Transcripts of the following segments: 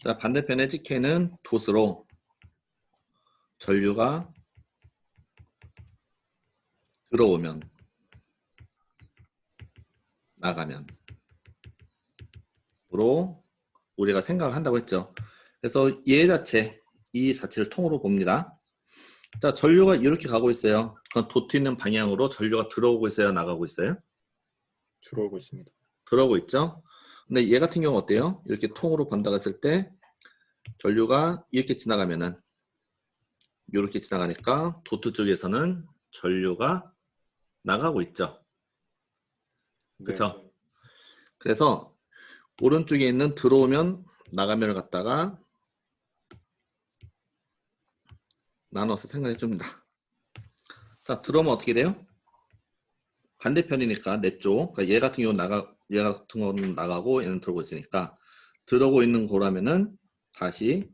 자, 반대편의 찍혀있는 돛으로 전류가 들어오면 나가면 으로 우리가 생각을 한다고 했죠. 그래서 얘 자체, 이 자체를 통으로 봅니다. 자, 전류가 이렇게 가고 있어요. 그럼 돛 있는 방향으로 전류가 들어오고 있어요, 나가고 있어요? 들어오고 있습니다. 들어오고 있죠. 근데 얘 같은 경우 어때요? 이렇게 통으로 본다고 했을 때 전류가 이렇게 지나가면은 이렇게 지나가니까 도트 쪽에서는 전류가 나가고 있죠. 그렇죠? 네. 그래서 오른쪽에 있는 들어오면 나가면을 갖다가 나눠서 생각해 줍니다. 자, 들어오면 어떻게 돼요? 반대편이니까 내 쪽, 그러니까 얘 같은 경우는 얘 같은 경우는 나가고 얘는 들어오고 있으니까 들어오고 있는 거라면은 다시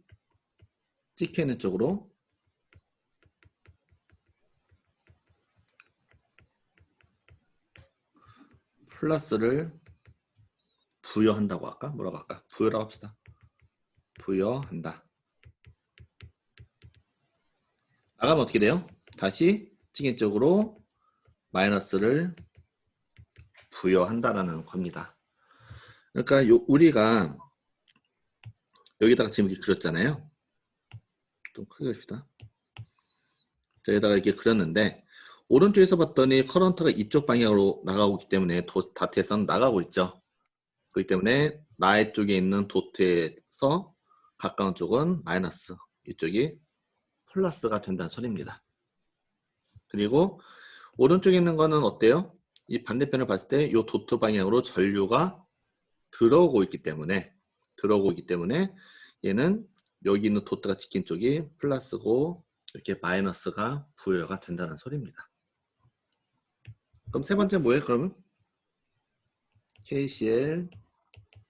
찍혀 있는 쪽으로 플러스를 부여한다고 할까? 뭐라고 할까? 부여라고 합시다. 부여한다. 나가면 어떻게 돼요? 다시 찍힌 쪽으로 마이너스를 부여한다라는 겁니다. 그러니까 우리가 여기다가 지금 이렇게 그렸잖아요. 좀 크게 합시다. 여기다가 이렇게 그렸는데 오른쪽에서 봤더니 커런트가 이쪽 방향으로 나가고 있기 때문에 다트에서는 나가고 있죠. 그렇기 때문에 나의 쪽에 있는 도트에서 가까운 쪽은 마이너스, 이쪽이 플러스가 된다는 소리입니다. 그리고 오른쪽에 있는 거는 어때요? 이 반대편을 봤을 때 이 도트 방향으로 전류가 들어오고 있기 때문에 얘는 여기 있는 도트가 찍힌 쪽이 플러스고 이렇게 마이너스가 부여가 된다는 소리입니다. 그럼 세 번째 뭐예요? 그러면 KCl,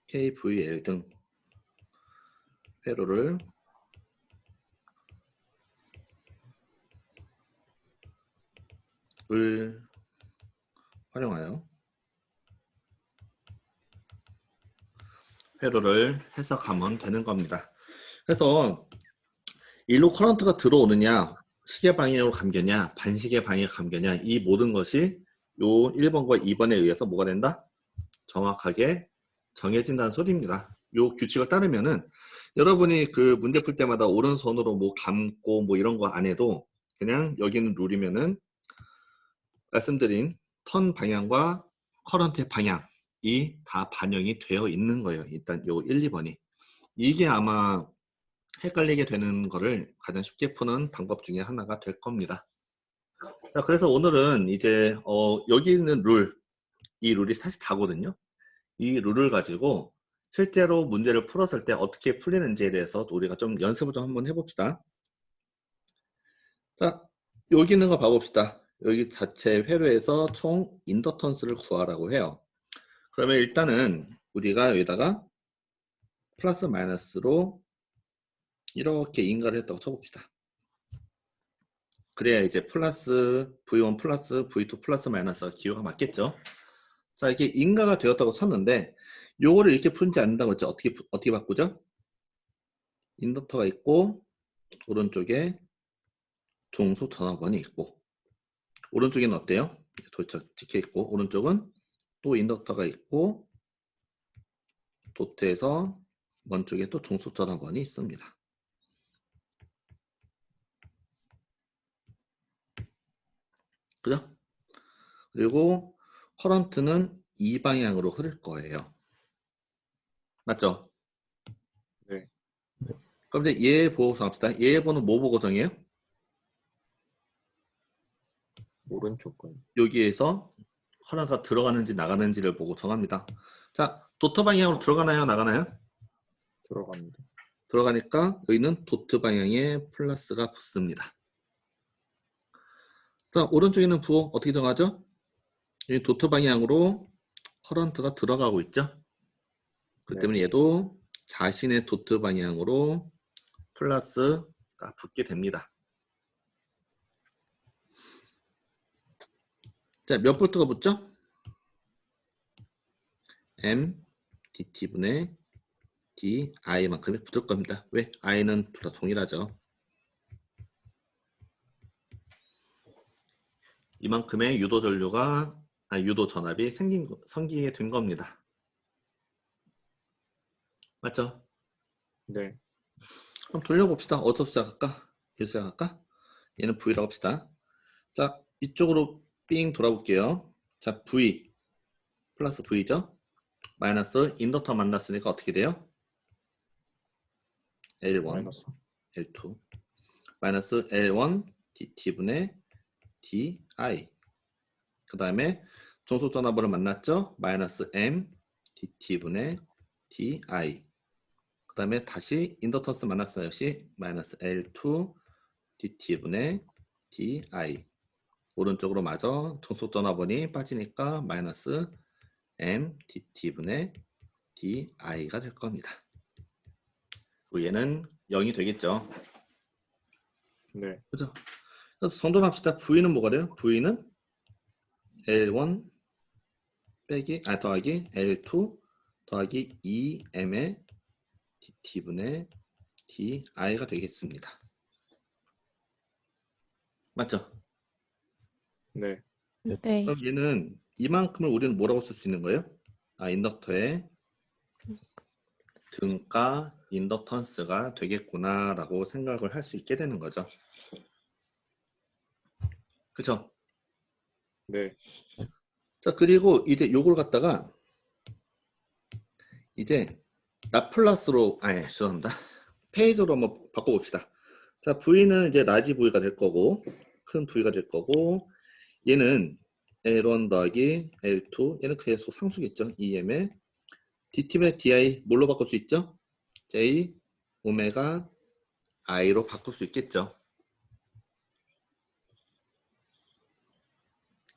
KVL 등 회로를 활용하여 회로를 해석하면 되는 겁니다. 그래서 일로 커런트가 들어오느냐, 시계 방향으로 감겨냐, 반시계 방향으로 감겨냐, 이 모든 것이 요 1번과 2번에 의해서 뭐가 된다? 정확하게 정해진다는 소리입니다. 요 규칙을 따르면은 여러분이 그 문제 풀 때마다 오른손으로 뭐 감고 뭐 이런 거 안 해도 그냥 여기는 룰이면은 말씀드린 턴 방향과 커런트의 방향이 다 반영이 되어 있는 거예요. 일단 요 1, 2번이. 이게 아마 헷갈리게 되는 거를 가장 쉽게 푸는 방법 중에 하나가 될 겁니다. 자, 그래서 오늘은 이제 여기 있는 이 룰이 사실 다거든요. 이 룰을 가지고 실제로 문제를 풀었을 때 어떻게 풀리는지에 대해서 우리가 좀 연습을 좀 한번 해봅시다. 자, 여기 있는 거 봐봅시다. 여기 자체 회로에서 총 인덕턴스를 구하라고 해요. 그러면 일단은 우리가 여기다가 플러스 마이너스로 이렇게 인가를 했다고 쳐봅시다. 그래야 이제 플러스 V1 플러스 V2 플러스 마이너스가 기호가 맞겠죠. 자, 이렇게 인가가 되었다고 쳤는데 요거를 이렇게 풀지 않는다고 했죠. 어떻게 바꾸죠? 인덕터가 있고 오른쪽에 종소 전화번이 있고 오른쪽에는 어때요? 도처 찍혀 있고 오른쪽은 또 인덕터가 있고 도트에서 먼 쪽에 또 종속 전화번이 있습니다. 그죠? 그리고 커런트는 이 방향으로 흐를 거예요. 맞죠? 네. 그럼 이제 얘 보고 정합시다. 얘 번호 뭐 보고 정해요? 오른쪽 건. 여기에서 커런트가 들어가는지 나가는지를 보고 정합니다. 자, 도트 방향으로 들어가나요? 나가나요? 들어갑니다. 들어가니까 여기는 도트 방향에 플러스가 붙습니다. 자, 오른쪽에는 부호 어떻게 정하죠? 이 도트 방향으로 커런트가 들어가고 있죠. 그렇기 네. 때문에 얘도 자신의 도트 방향으로 플러스가 붙게 됩니다. 자, 몇 볼트가 붙죠? M dt분의 di만큼이 붙을 겁니다. 왜? i는 둘 다 동일하죠. 이만큼의 유도 전류가 유도 전압이 생기게 된 겁니다. 맞죠? 네. 그럼 돌려봅시다. 어디서 시작할까? 여기서 시작할까? 얘는 V라고 합시다. 자, 이쪽으로 삥 돌아볼게요. 자, V 플러스 V죠? 마이너스 인덕터 만났으니까 어떻게 돼요? L1, 마이너스. L2 마이너스 L1 DT분의 DI 그 다음에 종속전압으로 만났죠? 마이너스 M DT분의 DI 그 다음에 다시 인덕턴스 만났어요. 역시 마이너스 L2 DT분의 DI 오른쪽으로 마저 종속전압원이 빠지니까 마이너스 M DT분의 DI가 될 겁니다. 얘는 0이 되겠죠. 네. 그죠? 그래서 정돈합시다. V는 뭐가 돼요? V는 L1 빼기 더하기 L2 더하기 2M의 DT분의 DI가 되겠습니다. 맞죠? 네. 네. 그럼 얘는 이만큼을 우리는 뭐라고 쓸 수 있는 거예요? 인덕터의 등가 인덕턴스가 되겠구나 라고 생각을 할 수 있게 되는 거죠. 그쵸? 네. 자, 그리고 이제 요걸 갖다가 이제 라플라스로 죄송합니다. 페이저로 한번 바꿔봅시다. 자, V는 이제 라지 V가 될 거고 큰 V가 될 거고 얘는 L1 더하기 L2 얘는 계속 상수겠죠. EM의 DT분의 DI 뭘로 바꿀 수 있죠? J 오메가 I로 바꿀 수 있겠죠.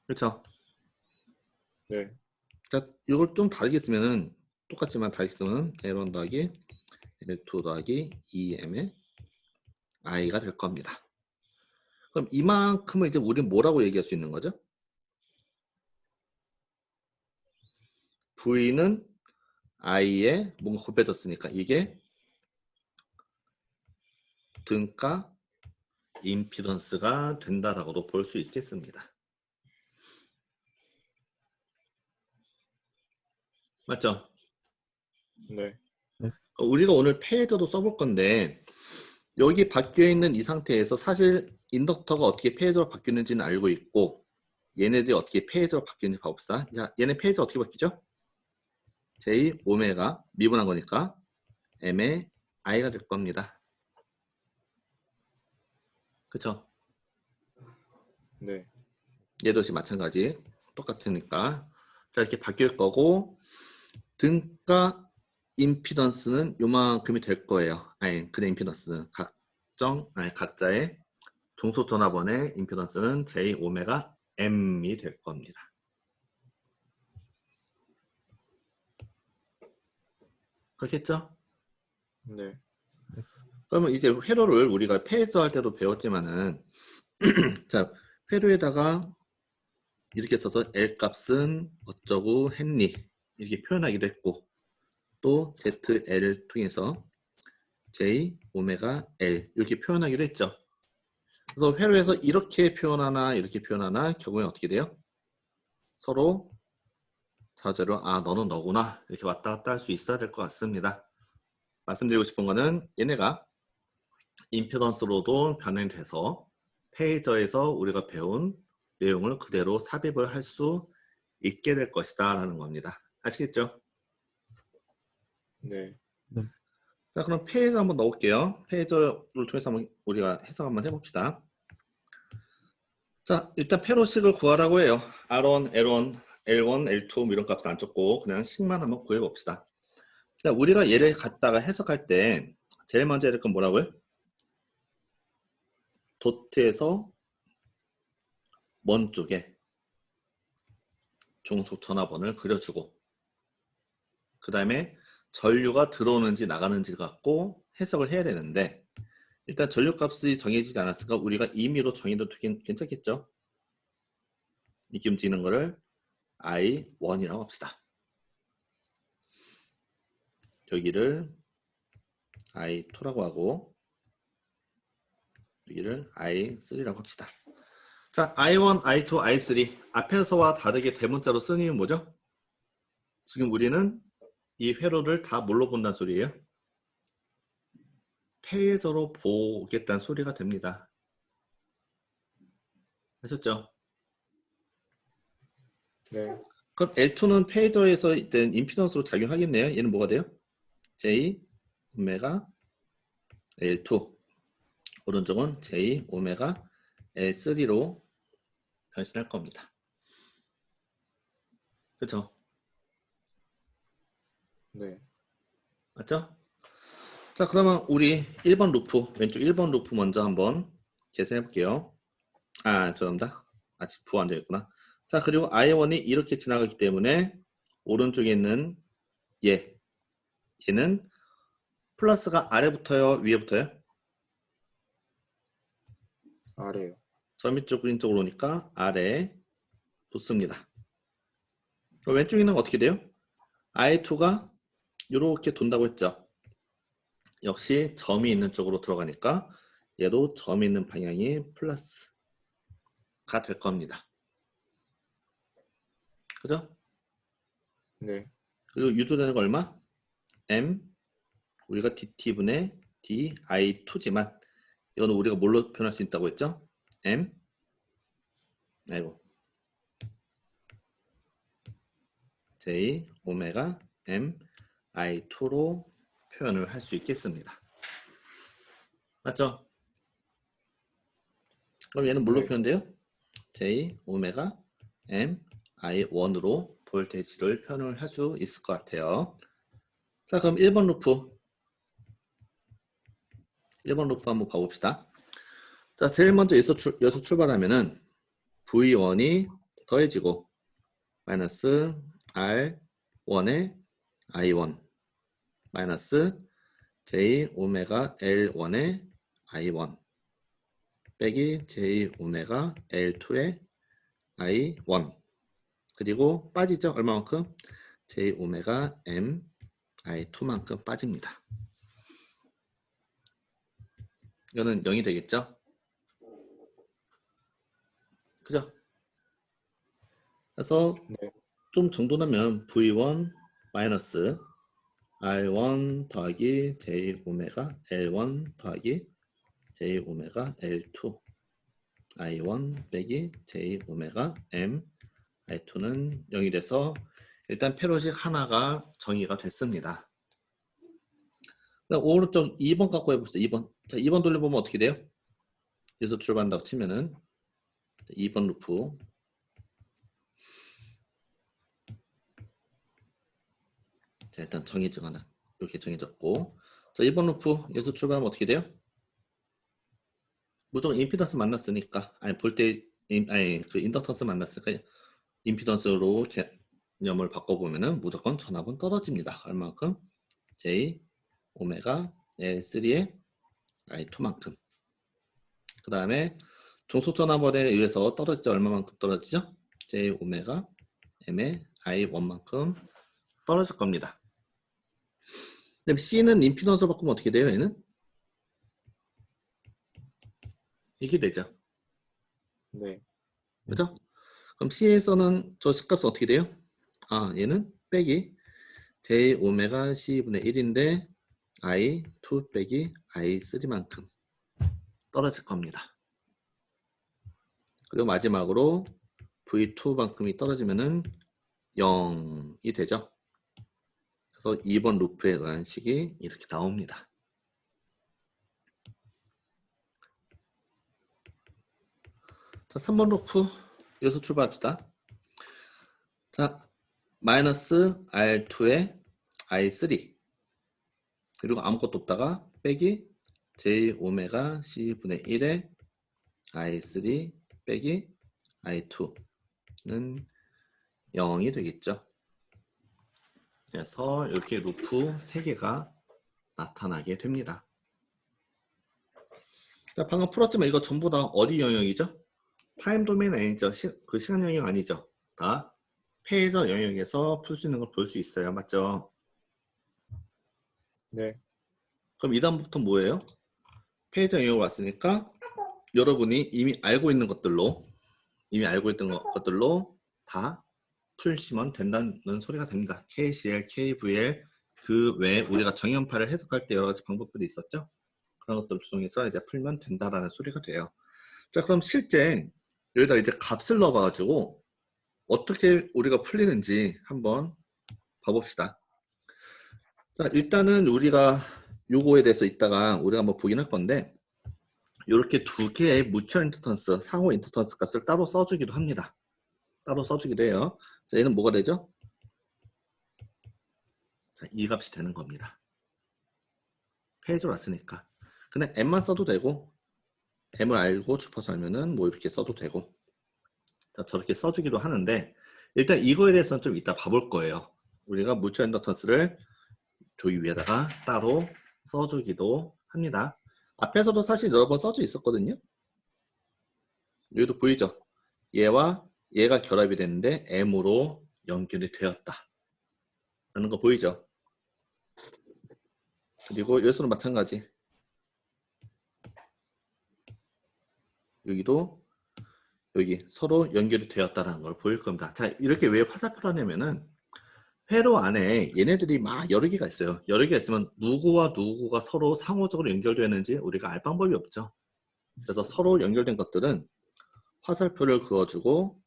그렇죠? 네. 자, 이걸 좀 다르게 쓰면은 똑같지만 다르게 쓰면 L1 더하기 L2 더하기 EM의 I가 될 겁니다. 그럼 이만큼을 이제 우리는 뭐라고 얘기할 수 있는 거죠? V는 I에 뭔가 곱해졌으니까 이게 등가 임피던스가 된다라고도 볼 수 있겠습니다. 맞죠? 네. 우리가 오늘 페이저도 써볼 건데 여기 바뀌어 있는 이 상태에서 사실 인덕터가 어떻게 페이저로 바뀌는지는 알고 있고 얘네들이 어떻게 페이저로 바뀌는지 봐봅시다. 자, 얘네 페이저 어떻게 바뀌죠? J 오메가 미분한 거니까 M의 I가 될 겁니다. 그쵸? 네. 얘도 역시 마찬가지 똑같으니까 자 이렇게 바뀔 거고 등가 임피던스는 요만큼이 될 거예요. 근의 임피던스는 각자의 종속 전화번의 임피던스는 J 오메가 M이 될 겁니다. 그렇겠죠? 네. 그러면 이제 회로를 우리가 페이저 할 때도 배웠지만은 자 회로에다가 이렇게 써서 L 값은 어쩌고 했니 이렇게 표현하기도 했고 또 ZL을 통해서 J 오메가 L 이렇게 표현하기도 했죠. 그래서 회로에서 이렇게 표현하나 이렇게 표현하나 결국엔 어떻게 돼요? 서로 자제로 너는 너구나 이렇게 왔다 갔다 할 수 있어야 될 것 같습니다. 말씀드리고 싶은 거는 얘네가 임피던스로도 변환이 돼서 페이저에서 우리가 배운 내용을 그대로 삽입을 할 수 있게 될 것이다 라는 겁니다. 아시겠죠? 네. 자 그럼 페이저 한번 넣을게요. 페이저를 통해서 한번 우리가 해석 한번 해봅시다. 자 일단 페로식을 구하라고 해요. R1, L1, L1, L2 뭐 이런 값은 안 줬고 그냥 식만 한번 구해봅시다. 자 우리가 얘를 갖다가 해석할 때 제일 먼저 해야 될 건 뭐라고요? 도트에서 먼 쪽에 종속 전화번을 그려주고 그 다음에 전류가 들어오는지 나가는지 갖고 해석을 해야 되는데 일단 전류값이 정해지지 않았으니까 우리가 임의로 정해도 괜찮겠죠? 이렇게 움직이는 거를 I1이라고 합시다. 여기를 I2라고 하고 여기를 I3라고 합시다. 자, I1, I2, I3 앞에서와 다르게 대문자로 쓰는 이유는 뭐죠? 지금 우리는 이 회로를 다 뭘로 본다는 소리예요? 페이저로 보겠다는 소리가 됩니다. 아셨죠? 네. 그럼 L2는 페이저에서 일단 임피던스로 작용하겠네요. 얘는 뭐가 돼요? J 오메가 L2 오른쪽은 J 오메가 L3로 변신할 겁니다. 그렇죠? 네. 맞죠? 자, 그러면 우리 1번 루프, 왼쪽 1번 루프 먼저 한번 계산해 볼게요. 아, 죄송합니다. 아직 부호 안 되어 있구나. 자, 그리고 I1이 이렇게 지나가기 때문에 오른쪽에 있는 얘는 플러스가 아래 붙어요, 위에 붙어요? 아래요. 점이 쪽 그린 쪽으로 오니까 아래 붙습니다. 그럼 왼쪽에 있는 건 어떻게 돼요? I2가 이렇게 돈다고 했죠. 역시 점이 있는 쪽으로 들어가니까 얘도 점이 있는 방향이 플러스가 될 겁니다. 그죠? 네. 그리고 유도되는 거 얼마? M 우리가 dt분의 di2지만 이거는 우리가 뭘로 표현할 수 있다고 했죠? M 아이고 J 오메가 M I2로 표현을 할 수 있겠습니다. 맞죠? 그럼 얘는 뭘로 네. 표현돼요? J 오메가 M I1으로 볼테이지를 표현을 할 수 있을 것 같아요. 자, 그럼 1번 루프 한번 봐봅시다. 자, 제일 먼저 여기서 출발하면은 V1이 더해지고 마이너스 R1의 I1 마이너스 J 오메가 L1의 I1 빼기 J 오메가 L2의 I1 그리고 빠지죠? 얼마만큼? J 오메가 M I2만큼 빠집니다. 이거는 0이 되겠죠? 그죠? 그래서 네. 좀 정도나면 V1 마이너스 R1 더하기 J 오메가 L1 더하기 J 오메가 L2 I1 빼기 J 오메가 M I2는 0이 돼서 일단 패로식 하나가 정의가 됐습니다. 오른쪽 2번 갖고 해봅시다. 2번. 자, 2번 돌려보면 어떻게 돼요? 여기서 출발한다고 치면은 2번 루프 자, 일단 정의적 하나 이렇게 정해졌고 자, 1번 루프 여기서 출발하면 어떻게 돼요? 무조건 임피던스 만났으니까 아니 그 인덕턴스 만났으니까 임피던스로 개념을 바꿔보면은 무조건 전압은 떨어집니다. 얼마만큼? J 오메가 L3의 I2만큼. 그 다음에 종속 전압원에 의해서 떨어지죠. 얼마만큼 떨어지죠? J 오메가 M의 I1만큼 떨어질 겁니다. 그다음 C는 임피던스로 바꾸면 어떻게 돼요? 얘는? 이게 되죠. 네. 그죠? 그럼 C에서는 저 C값은 어떻게 돼요? 아, 얘는 빼기 J 오메가 C분의 1인데 I2 빼기 I3만큼 떨어질 겁니다. 그리고 마지막으로 V2만큼이 떨어지면은 0이 되죠. 그래서 2번 루프에 의한 식이 이렇게 나옵니다. 자, 3번 루프 여기서 출발합시다. 자, 마이너스 R2에 I3 그리고 아무것도 없다가 빼기 J 오메가 C분의 1에 I3 빼기 I2는 0이 되겠죠. 그래서 이렇게 루프 3개가 나타나게 됩니다. 자, 방금 풀었지만 이거 전부 다 어디 영역이죠? 타임 도메인 아니죠? 그 시간 영역 아니죠? 다 페이저 영역에서 풀 수 있는 걸 볼 수 있어요. 맞죠? 네. 그럼 이 다음부터 뭐예요? 페이지 영역으로 왔으니까 여러분이 이미 알고 있는 것들로 다 풀시면 된다는 소리가 됩니다. KCL, KVL 그 외에 우리가 정연파를 해석할 때 여러 가지 방법들이 있었죠. 그런 것들을 통해서 이제 풀면 된다라는 소리가 돼요. 자, 그럼 실제 여기다 이제 값을 넣어봐가지고 어떻게 우리가 풀리는지 한번 봐봅시다. 자, 일단은 우리가 요거에 대해서 이따가 우리가 한번 보긴 할 건데 이렇게 두 개의 무처 인터턴스, 상호 인터턴스 값을 따로 써주기도 합니다. 따로 써주기도 해요. 자, 얘는 뭐가 되죠? 자, 이 값이 되는 겁니다. 페이지로 왔으니까. 근데 m만 써도 되고 m을 알고 주파수 알면은 뭐 이렇게 써도 되고 자, 저렇게 써주기도 하는데 일단 이거에 대해서는 좀 이따 봐볼 거예요. 우리가 무처 인더턴스를 조이 위에다가 따로 써주기도 합니다. 앞에서도 사실 여러 번 써져 있었거든요. 여기도 보이죠? 얘와 얘가 결합이 됐는데 m으로 연결이 되었다 라는 거 보이죠? 그리고 여기서는 마찬가지. 여기도 여기 서로 연결이 되었다는 걸 보일 겁니다. 자, 이렇게 왜 화살표를 하냐면은 회로 안에 얘네들이 막 여러 개가 있어요. 여러 개가 있으면 누구와 누구가 서로 상호적으로 연결되는지 우리가 알 방법이 없죠. 그래서 서로 연결된 것들은 화살표를 그어주고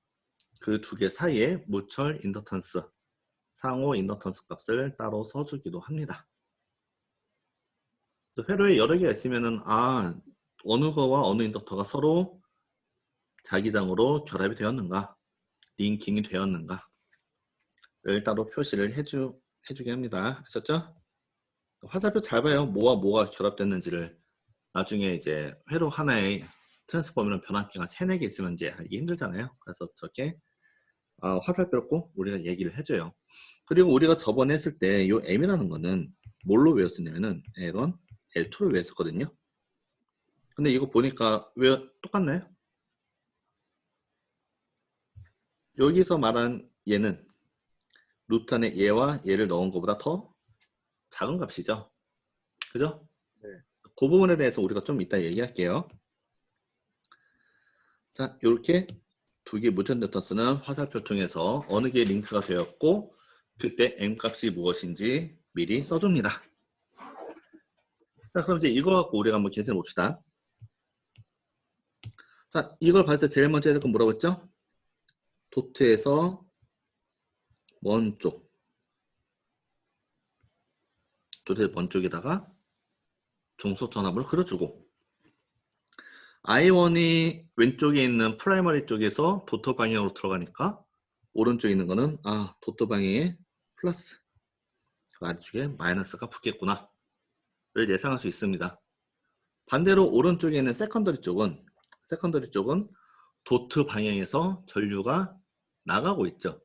그 두 개 사이에 무철 인더턴스, 상호 인더턴스 값을 따로 써주기도 합니다. 회로에 여러 개가 있으면은 어느 거와 어느 인덕터가 서로 자기장으로 결합이 되었는가, 링킹이 되었는가를 따로 표시를 해주게 합니다. 아셨죠? 화살표 잘 봐요. 뭐와 뭐가 결합됐는지를. 나중에 이제 회로 하나에 트랜스포머는 변압기가 3, 4개 있으면 이제 알기 힘들잖아요. 그래서 저렇게 화살표를 꼭 우리가 얘기를 해줘요. 그리고 우리가 저번에 했을 때 이 M이라는 거는 뭘로 외웠었냐면은 L1, L2를 외웠었거든요. 근데 이거 보니까 왜 똑같나요? 여기서 말한 얘는 루트 안에 얘와 얘를 넣은 것보다 더 작은 값이죠. 그죠? 네. 그 부분에 대해서 우리가 좀 이따 얘기할게요. 자, 이렇게 두 개 무전 네터스는 화살표 통해서 어느 게 링크가 되었고 그때 M 값이 무엇인지 미리 써줍니다. 자, 그럼 이제 이거 갖고 우리가 한번 계산해 봅시다. 자, 이걸 봤을 때 제일 먼저 해야 될 건 뭐라고 했죠? 도트에서 먼 쪽. 도트의 먼 쪽에다가 종속 전압을 그려주고 I1이 왼쪽에 있는 프라이머리 쪽에서 도트 방향으로 들어가니까 오른쪽에 있는 거는 도트 방향에 플러스 그 아래쪽에 마이너스가 붙겠구나 를 예상할 수 있습니다. 반대로 오른쪽에 있는 세컨더리 쪽은 도트 방향에서 전류가 나가고 있죠.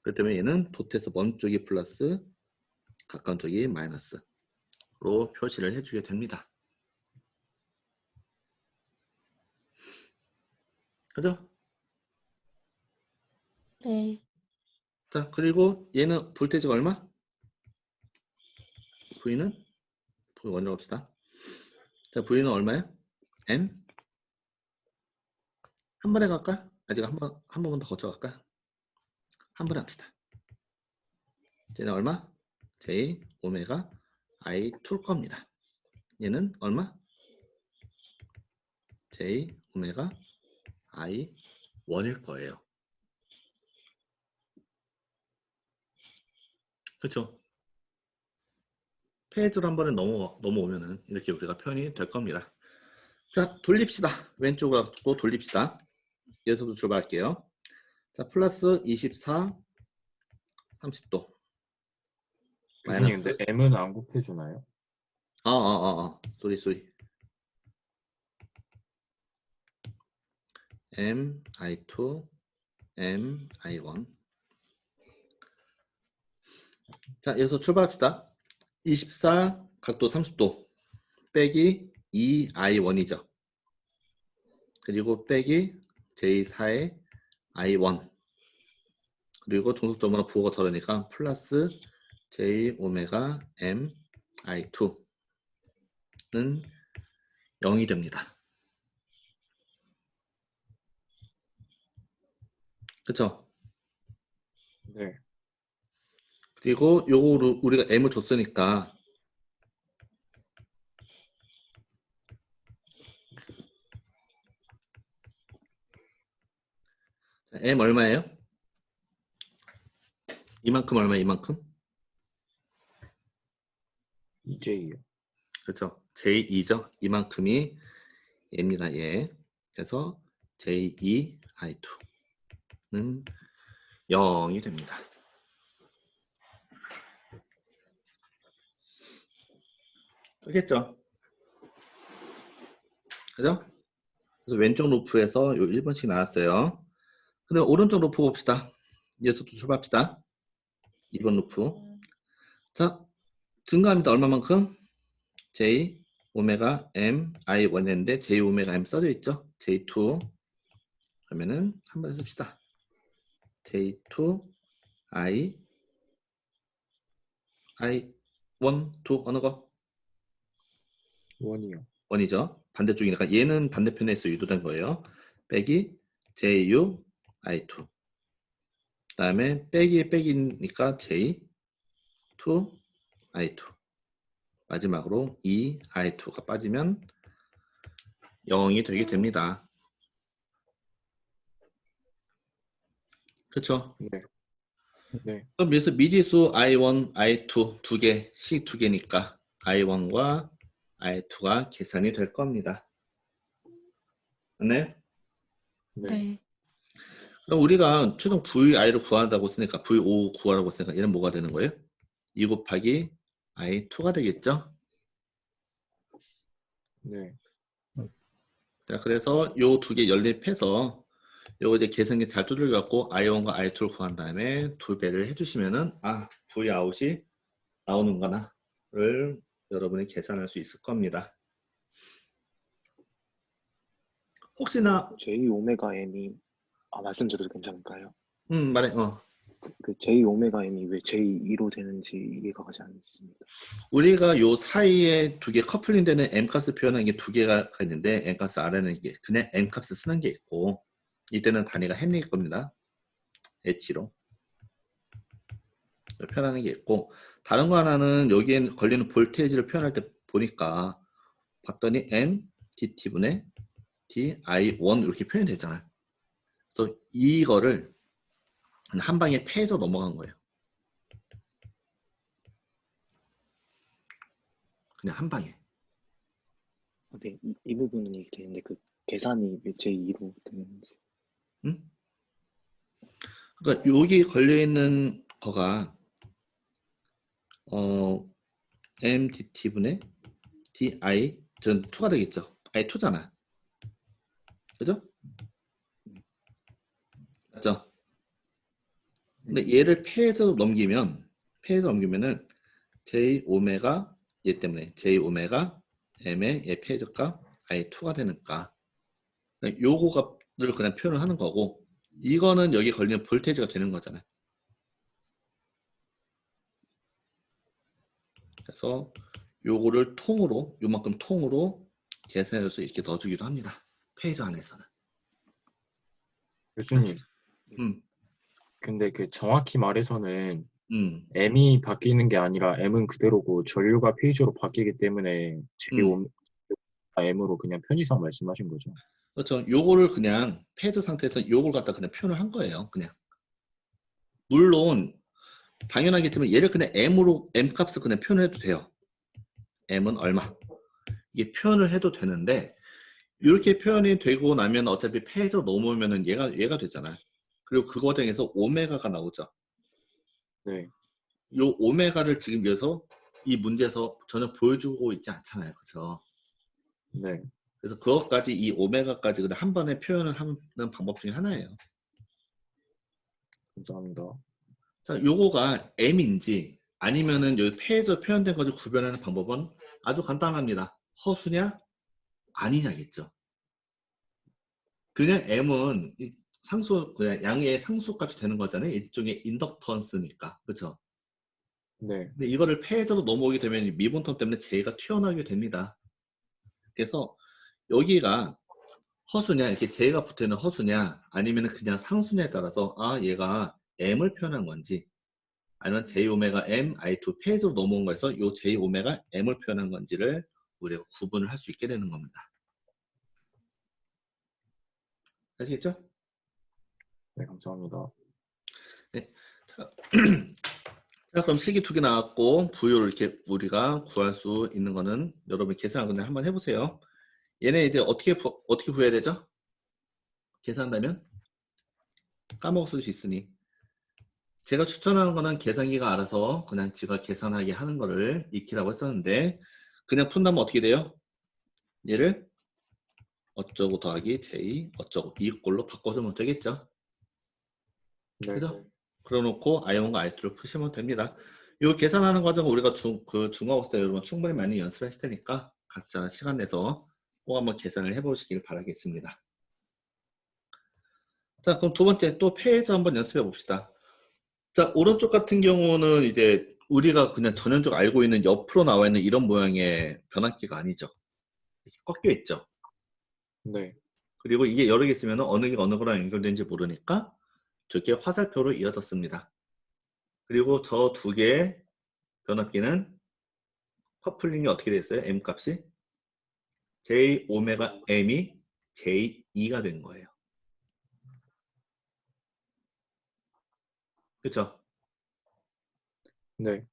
그렇기 때문에 얘는 도트에서 먼 쪽이 플러스 가까운 쪽이 마이너스로 표시를 해주게 됩니다. 그죠? 네. 자, 그리고 얘는 볼테이지가 얼마? V는 먼저 갑시다. 자, V는 얼마야? M? 한 번에 갈까? 아직 한 번만 더 거쳐갈까? 한 번에 합시다. 얘는 얼마? J 오메가 I2일 겁니다. 얘는 얼마? J 오메가 I1일 거예요. 그렇죠? 페이지로 한 번에 넘어오면은 이렇게 우리가 표현이 될 겁니다. 자, 돌립시다. 왼쪽으로 갖고 돌립시다. 여기서부터 출발할게요. 자, 플러스 24, 30도. 교수님, 근데 M은 안 곱해주나요? 쏘리. M, I2, M, I1. 자, 여기서 출발합시다. 24, 각도 30도. 빼기 2I1이죠. 그리고 빼기 J4의 I1. 그리고 종속점으로 부호가 저러니까 플러스 J 오메가 M I2. 0이 됩니다. 그쵸? 네. 그리고 요거 우리가 m을 줬으니까 자, m 얼마예요? 이만큼 얼마 이만큼? EJ요. 그렇죠. J2죠. 이만큼이 얘입니다. 얘. 그래서 J2 I2는 0이 됩니다. 알겠죠? 그죠? 그래서 왼쪽 루프에서 요 1번씩 나왔어요. 근데 오른쪽 루프 봅시다. 여기서부터 출발합시다. 2번 루프. 자, 증가합니다. 얼마만큼? J 오메가 M I1 했는데 J 오메가 M 써져 있죠? J2 그러면은 한번 씁시다. J2 I 1, 2 어느 거? 원이요. 1이죠. 반대쪽이니까 얘는 반대편에서 유도된 거예요. 빼기 JU I2 그 다음에 빼기에 빼기니까 J2 I2 마지막으로 E I2가 빠지면 0이 되게 됩니다. 그렇죠? 네. 네. 그럼 여기서 미지수 I1, I2 두 개, C 두 개니까 I1과 I2가 계산이 될 겁니다. 맞나요? 네. 네. 그럼 우리가 최종 VI를 구한다고 쓰니까 VO 구하라고 쓰니까 얘는 뭐가 되는 거예요? 2 곱하기 I2가 되겠죠? 네. 자, 그래서 요 두 개 연립해서 요거 이제 계산기 잘 두들겨갖고 I1과 I2를 구한 다음에 2배를 해주시면은 V 아웃이 나오는구나를 여러분이 계산할 수 있을 겁니다. 혹시나 J 오메가 M이 말씀드려도 괜찮을까요? 말해 그 J 오메가 M이 왜 J2로 되는지 이해가 가지 않습니다. 우리가 요 사이에 두 개 커플링 되는 M 값을 표현하는 게 두 개가 있는데 M 값을 알아내는 게 그냥 M 값을 쓰는 게 있고 이때는 단위가 헨리일 겁니다. H로 표현하는 게 있고 다른 거 하나는 여기에 걸리는 볼테이지를 표현할 때 보니까 봤더니 M DT분의 DI1 이렇게 표현이 되잖아요. 그래서 이거를 한 방에 패해서 넘어간 거예요. 그냥 한 방에. 네, 이 부분은 이해가 되는데 그 계산이 왜 J2로 되는지. 응? 그러니까 여기 걸려 있는 거가 MDT분의 DI 전 2가 되겠죠. I2잖아. 그죠? 맞죠? 근데 얘를 패해서 넘기면은 J 오메가 얘 때문에 J 오메가 M의 얘 패해적값 I2가 되니까 요거 값을 그냥 표현을 하는 거고 이거는 여기 걸리는 볼테이지가 되는 거잖아요. 그래서 요거를 통으로 요만큼 통으로 계산해서 이렇게 넣어주기도 합니다. 페이저 안에서는. 교수님, 근데 그 정확히 말해서는 음, M이 바뀌는 게 아니라 M은 그대로고 전류가 페이저로 바뀌기 때문에 J M으로 그냥 편의상 말씀하신 거죠. 그렇죠. 요거를 그냥 페이저 상태에서 요걸 갖다 그냥 표현을 한 거예요. 그냥. 물론 당연하겠지만 얘를 그냥 M으로 M 값을 그냥 표현해도 돼요. M은 얼마? 이게 표현을 해도 되는데 이렇게 표현이 되고 나면 어차피 페이저로 넘으면은 얘가 되잖아요. 그리고 그 과정에서 오메가가 나오죠. 네. 요 오메가를 지금 여기서 이 문제에서 전혀 보여주고 있지 않잖아요. 그렇죠? 네. 그래서 그것까지 이 오메가까지 그냥 한 번에 표현을 하는 방법 중에 하나예요. 감사합니다. 자, 요거가 M인지 아니면은 여기 페이저 표현된 것을 구별하는 방법은 아주 간단합니다. 허수냐 아니냐겠죠. 그냥 M은 상수 그냥 양의 상수값이 되는 거잖아요. 일종의 인덕턴스니까. 그렇죠? 네. 근데 이거를 페이저로 넘어오게 되면 미분텀 때문에 J가 튀어나오게 됩니다. 그래서 여기가 허수냐, 이렇게 J가 붙어있는 허수냐, 아니면 그냥 상수냐에 따라서 얘가 M을 표현한 건지, 아니면 J 오메가 M I2 페이지로 넘어온 거에서 이 J 오메가 M을 표현한 건지를 우리가 구분을 할 수 있게 되는 겁니다. 아시겠죠? 네, 감사합니다. 네. 자, 그럼 식이 2개 나왔고 부호를 이렇게 우리가 구할 수 있는 거는 여러분 계산을 그냥 한번 해보세요. 얘네 이제 어떻게 구해야 되죠? 계산한다면 까먹을 수 있으니 제가 추천하는 거는 계산기가 알아서 그냥 지가 계산하게 하는 거를 익히라고 했었는데 그냥 푼다면 어떻게 돼요? 얘를 어쩌고 더하기 j 어쩌고 이 꼴로 바꿔주면 되겠죠? 네. 그죠? 그려놓고 i1과 i2를 푸시면 됩니다. 이 계산하는 과정은 우리가 중학교 때 여러분 충분히 많이 연습했을 테니까 각자 시간 내서 꼭 한번 계산을 해보시길 바라겠습니다. 자, 그럼 두 번째 또 페이지 한번 연습해 봅시다. 자, 오른쪽 같은 경우는 이제 우리가 그냥 전형적으로 알고 있는 옆으로 나와 있는 이런 모양의 변환기가 아니죠. 이렇게 꺾여 있죠. 네. 그리고 이게 여러 개 있으면 어느 게 어느 거랑 연결되는지 모르니까 저게 화살표로 이어졌습니다. 그리고 저 두 개의 변압기는 커플링이 어떻게 됐어요? M 값이 J 오메가 M이 J2가 된 거예요. 그렇죠? 네.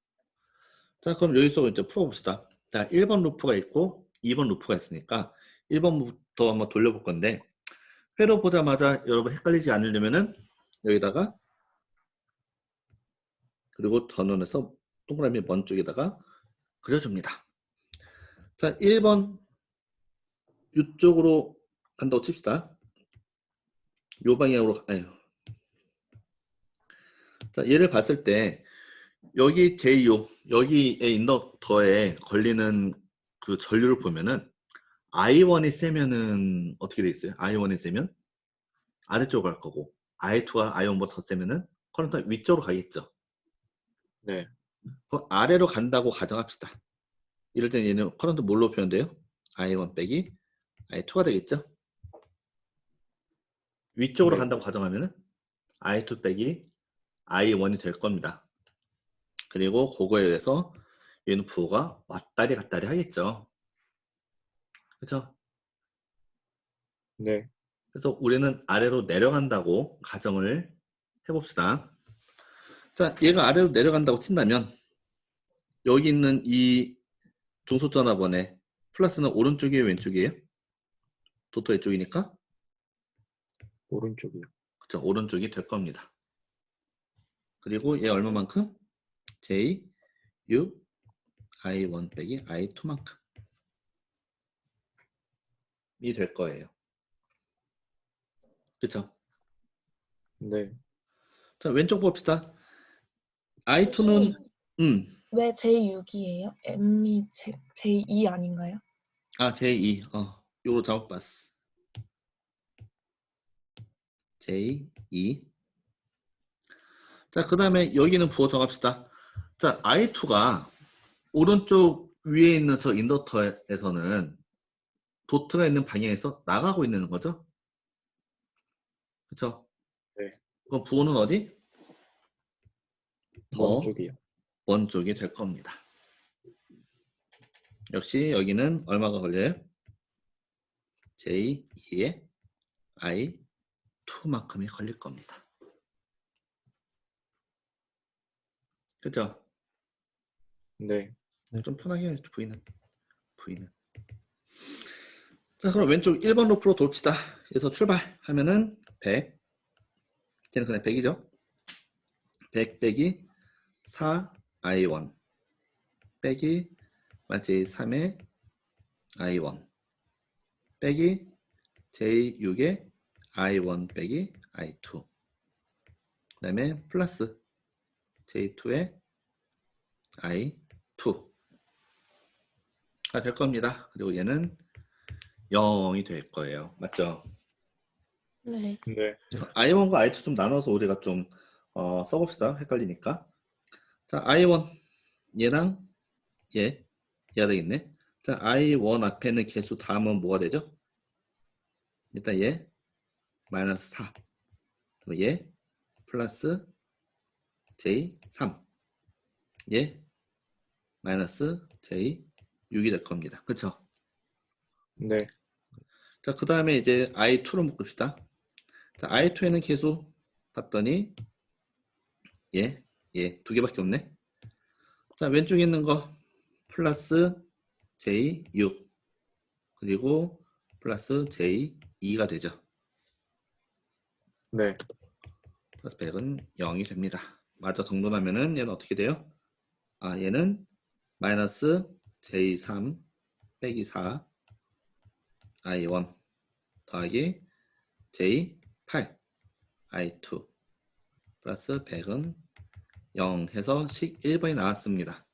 자, 그럼 여기서 이제 풀어봅시다. 자, 1번 루프가 있고 2번 루프가 있으니까 1번부터 한번 돌려볼 건데 회로 보자마자 여러분 헷갈리지 않으려면은 여기다가 그리고 전원에서 동그라미 먼 쪽에다가 그려줍니다. 자, 1번 이쪽으로 간다고 칩시다. 요 방향으로 자, 얘를 봤을 때 여기 J6 여기에 인덕터에 걸리는 그 전류를 보면은 I1이 세면은 어떻게 돼 있어요? I1이 세면 아래쪽으로 갈 거고 I2가 I1보다 더 세면은 커런트가 위쪽으로 가겠죠. 네. 그럼 아래로 간다고 가정합시다. 이럴 때는 얘는 커런트 뭘로 표현돼요? I1 빼기 I2가 되겠죠. 위쪽으로 네. 간다고 가정하면은 I2 빼기 I1이 될 겁니다. 그리고 그거에 의해서 얘는 부호가 왔다리 갔다리 하겠죠. 그렇죠? 네. 그래서 우리는 아래로 내려간다고 가정을 해봅시다. 자, 얘가 아래로 내려간다고 친다면 여기 있는 이 중소전화번에 플러스는 오른쪽이에요, 왼쪽이에요? 도토 왼쪽이니까 오른쪽이요. 그렇죠, 오른쪽이 될 겁니다. 그리고 얘 얼마만큼? J, U, I1 빼기 I2만큼 이 될 거예요. 그렇죠? 네. 자, 왼쪽 봅시다. I2는 왜 J6이에요? M이 J2 아닌가요? J2 요거 잘못 봤어. J2 자, 그 다음에 여기는 부호 정합시다. 자, I2가 오른쪽 위에 있는 저 인덕터에서는 도트가 있는 방향에서 나가고 있는 거죠? 그쵸? 네. 그럼 부호는 어디? 먼 더 쪽이요. 먼 쪽이 될 겁니다. 역시 여기는 얼마가 걸려요? J2에 I2만큼이 걸릴 겁니다. 그쵸? 네. 좀 편하게 해야죠, V는. 자, 그럼 왼쪽 1번 루프로 돕시다. 그래서 출발하면은 100. 쟤는 그냥 100이죠. 100 빼기 4 I1 빼기 J3의 I1 빼기 J6의 I1 빼기 I2 그 다음에 플러스 J2의 I2가 될 겁니다. 그리고 얘는 0이 될 거예요. 맞죠? 네. 네. I1과 I2 좀 나눠서 우리가 좀 써봅시다. 헷갈리니까. 자, I1 얘랑 얘가 되겠네. 자, I1 앞에 있는 개수 다음은 뭐가 되죠? 일단 얘 마이너스 4. 그럼 얘 플러스 J3. 얘 마이너스 J6이 될 겁니다. 그쵸? 네. 자, 그 다음에 이제 I2로 묶읍시다. 자, I2에는 개수 봤더니 얘 두 개밖에 없네. 자, 왼쪽에 있는 거 플러스 J6 그리고 플러스 J2가 되죠. 네. 플러스 100은 0이 됩니다. 마저 정돈하면은 얘는 어떻게 돼요? 아, 얘는 마이너스 J3 빼기 4 I1 더하기 J8 I2 플러스 100은 0 해서 식 1번이 나왔습니다.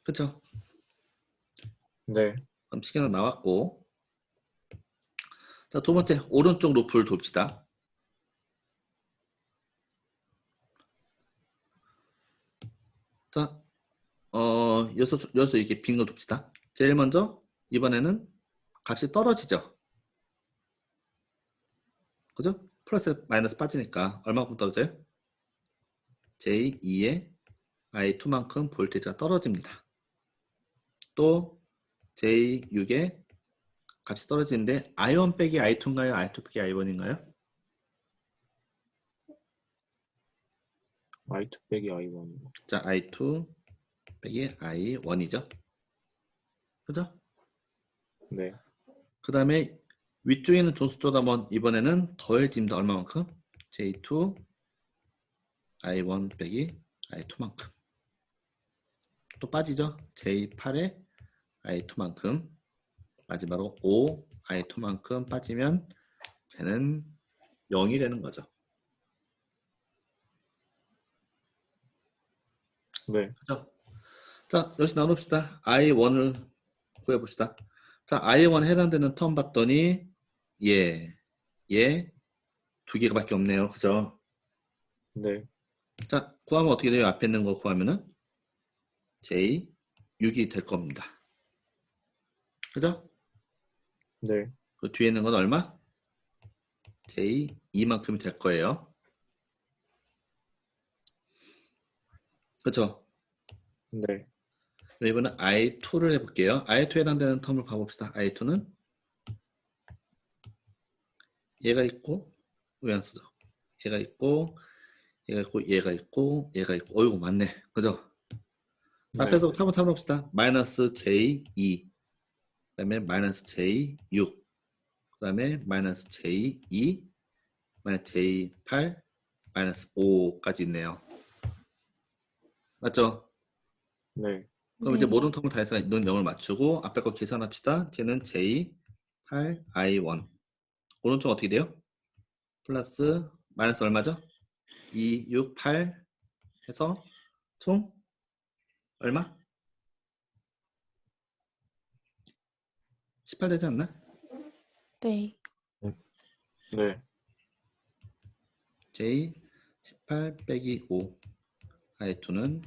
그쵸? 네. 그럼 식이 하나 나왔고, 자, 두 번째 오른쪽 루프를 돕시다. 자, 여기서 이렇게 빈 거 돕시다. 제일 먼저 이번에는 값이 떨어지죠. 그죠? 플러스 마이너스 빠지니까 얼마큼 떨어져요? J2의 I2만큼 볼테이지가 떨어집니다. 또 J6의 값이 떨어지는데 I1 빼기 I2인가요? I2 빼기 I1인가요? I2 빼기 I1. 자, I2 빼기 I1이죠. 그죠? 네. 그 다음에 위쪽에 있는 존수조다 한번 이번에는 더해집니다. 얼마만큼? J2 I1 빼기 I2만큼. 또 빠지죠. J8에 I2만큼. 마지막으로 5 I2만큼 빠지면 쟤는 0이 되는 거죠. 네. 그죠? 자, 역시 나눕시다. I1을 구해봅시다. 자, I1 해당되는 텀 봤더니 얘 두 개가밖에 없네요. 그죠? 네. 자, 구하면 어떻게 돼요? 앞에 있는 거 구하면은 J6이 될 겁니다. 그죠? 네. 그 뒤에 있는 건 얼마? J2만큼이 될 거예요. 그렇죠? 네. 이번엔 I2를 해볼게요. I2에 해당되는 텀을 봐봅시다. I2는 얘가 있고 왜 안 쓰죠? 얘가 있고 얘가 있고 얘가 있고 얘가 있고 어이구 맞네. 그죠? 자, 네. 앞에서 차분차분 합시다. 마이너스 J2 그 다음에 마이너스 J6 그 다음에 마이너스 J2 마이너스 J8 마이너스 5까지 있네요. 맞죠? 네. 그럼 이제 네. 모든 텀을 다 해서 있는 0을 맞추고 앞에 거 계산합시다. 쟤는 J8 I1 오른쪽 어떻게 돼요? 플러스 마이너스 얼마죠? 2, 6, 8 해서 총 얼마? 18 되지 않나? 네. 네. J 18 빼기 5 I2는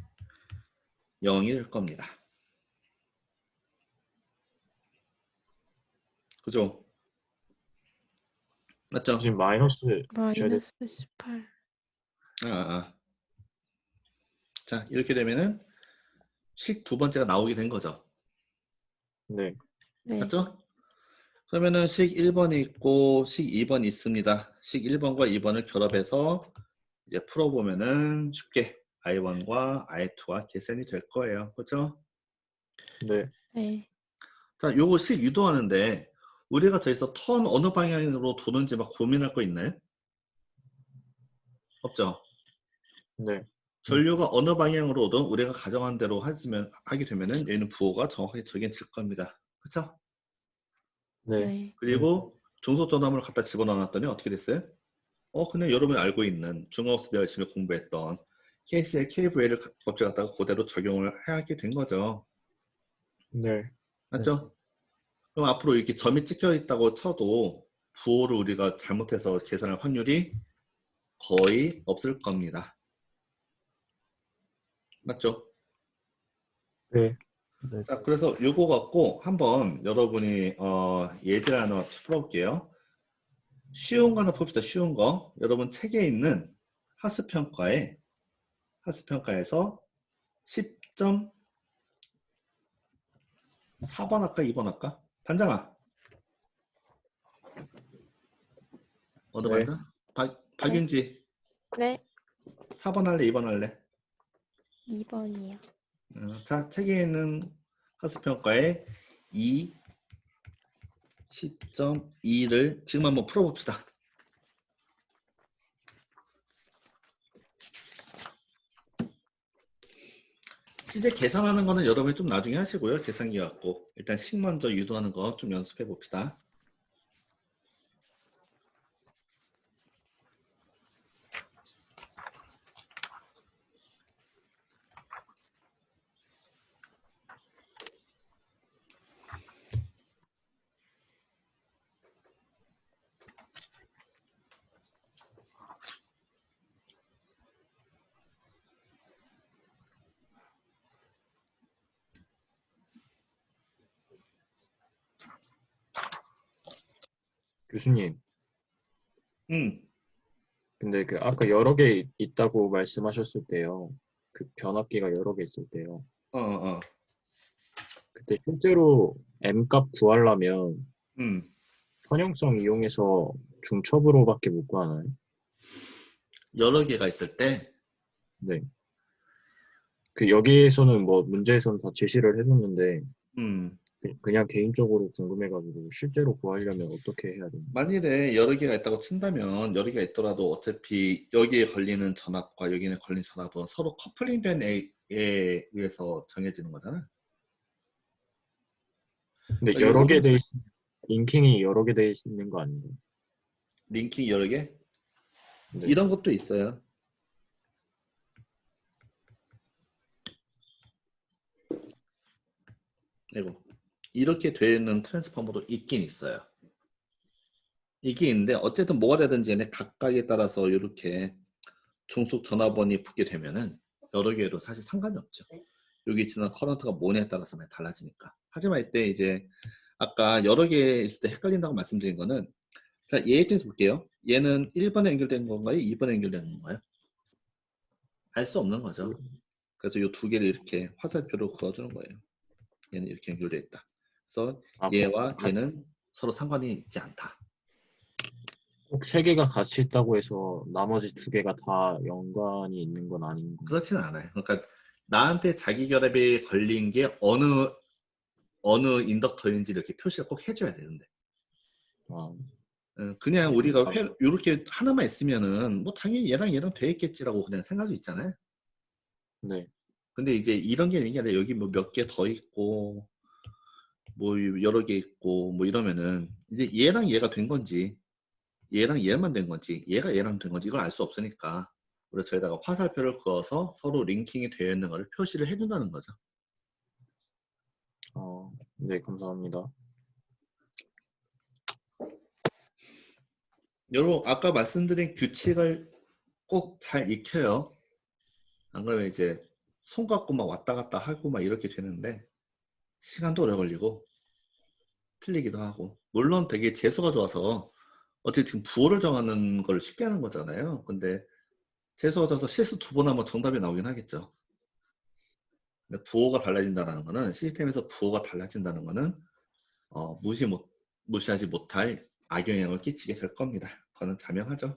0이 될 겁니다. 그죠? 맞죠? 지금 마이너스 줘야 돼. 마이너스 18. 자, 이렇게 되면은 식 두 번째가 나오게 된 거죠. 네. 네. 맞죠? 그러면은 식 1번이 있고 식 2번이 있습니다. 식 1번과 2번을 결합해서 이제 풀어보면은 쉽게 I1과 I2가 계산이 될 거예요. 그렇죠? 네. 네. 자, 요거 식 유도하는데 우리가 저기서 턴 어느 방향으로 도는지 막 고민할 거 있나요? 없죠? 네. 전류가 어느 방향으로 오든 우리가 가정한 대로 하게 되면은 얘는 부호가 정확하게 정해질 겁니다. 그렇죠? 네. 네. 그리고 중속 전압을 갖다 집어넣었더니 어떻게 됐어요? 그냥 여러분이 알고 있는 중학교 때 열심히 공부했던 KCL, KVL을 법칙 갖다가 그대로 적용을 하게 된 거죠. 네. 맞죠? 그럼 앞으로 이렇게 점이 찍혀 있다고 쳐도 부호를 우리가 잘못해서 계산할 확률이 거의 없을 겁니다. 맞죠? 네. 네. 자, 그래서 요거 갖고 한번 여러분이 예제를 하나 풀어볼게요. 쉬운 거 하나 봅시다. 쉬운 거. 여러분 책에 있는 하스평가에서 10점 4번 할까? 2번 할까? 반장아. 어느 네. 반장? 박윤지. 네. 4번 할래? 2번 할래? 2번이요. 자, 책에 있는 하스평가에 10.2를 지금 한번 풀어봅시다. 실제 계산하는 거는 여러분이 좀 나중에 하시고요. 계산기 갖고 일단 식 먼저 유도하는 거 좀 연습해 봅시다. 교수님, 음, 근데 그 아까 여러 개 있다고 말씀하셨을 때요. 그 변압기가 여러 개 있을 때요. 어, 어, 그때 실제로 M값 구하려면 음. 선형성 이용해서 중첩으로밖에 못 구하나요? 여러 개가 있을 때, 네. 그 여기에서는 뭐 문제에서는 다 제시를 해줬는데 그냥 개인적으로 궁금해가지고 실제로 구하려면 어떻게 해야 되나요? 만일에 여러 개가 있다고 친다면 여러 개가 있더라도 어차피 여기에 걸리는 전압과 여기에 걸리는 전압은 서로 커플링된 애에 의해서 정해지는 거잖아. 근데 그러니까 여러 개 요거는 돼 링킹이 여러 개 돼 있는 거 아닌가요? 링킹 여러 개? 네. 이런 것도 있어요. 이거 이렇게 되는 트랜스포머도 있긴 있어요. 있긴 있는데 어쨌든 뭐가 되든지 얘네 각각에 따라서 이렇게 종속 전화번이 붙게 되면은 여러 개로 사실 상관이 없죠. 여기 지난 커런트가 뭐냐에 따라서 많이 달라지니까. 하지만 이때 이제 아까 여러 개 있을 때 헷갈린다고 말씀드린 거는 자, 얘 입장에서 볼게요. 얘는 1번에 연결된 건가요? 2번에 연결된 건가요? 알 수 없는 거죠. 그래서 이 두 개를 이렇게 화살표로 그어주는 거예요. 얘는 이렇게 연결되어 있다. 그래서 아, 얘와 같이 얘는 서로 상관이 있지 않다. 꼭 세 개가 같이 있다고 해서 나머지 두 개가 다 연관이 있는 건 아닌 거. 그렇지는 않아요. 그러니까 나한테 자기 결합에 걸린 게 어느 인덕터인지 이렇게 표시를 꼭 해줘야 되는데 아, 그냥 우리가 참. 이렇게 하나만 있으면은 뭐 당연히 얘랑 돼 있겠지라고 그냥 생각이 있잖아요. 네. 근데 이제 이런 게 아니라 여기 뭐 몇 개 더 있고 뭐 여러 개 있고 뭐 이러면은 이제 얘랑 얘가 된 건지 얘랑 얘만 된 건지 얘가 얘랑 된 건지 이걸 알 수 없으니까 그래서 저희다가 화살표를 그어서 서로 링킹이 되어 있는 것을 표시를 해준다는 거죠. 네, 감사합니다. 여러분 아까 말씀드린 규칙을 꼭 잘 익혀요. 안 그러면 이제 손 갖고 막 왔다 갔다 하고 막 이렇게 되는데 시간도 오래 걸리고 틀리기도 하고 물론 되게 재수가 좋아서 어쨌든 부호를 정하는 걸 쉽게 하는 거잖아요. 근데 재수가 좋아서 실수 2번 하면 정답이 나오긴 하겠죠. 근데 부호가 달라진다는 거는 시스템에서 부호가 달라진다는 거는 무시하지 못할 악영향을 끼치게 될 겁니다. 그거는 자명하죠.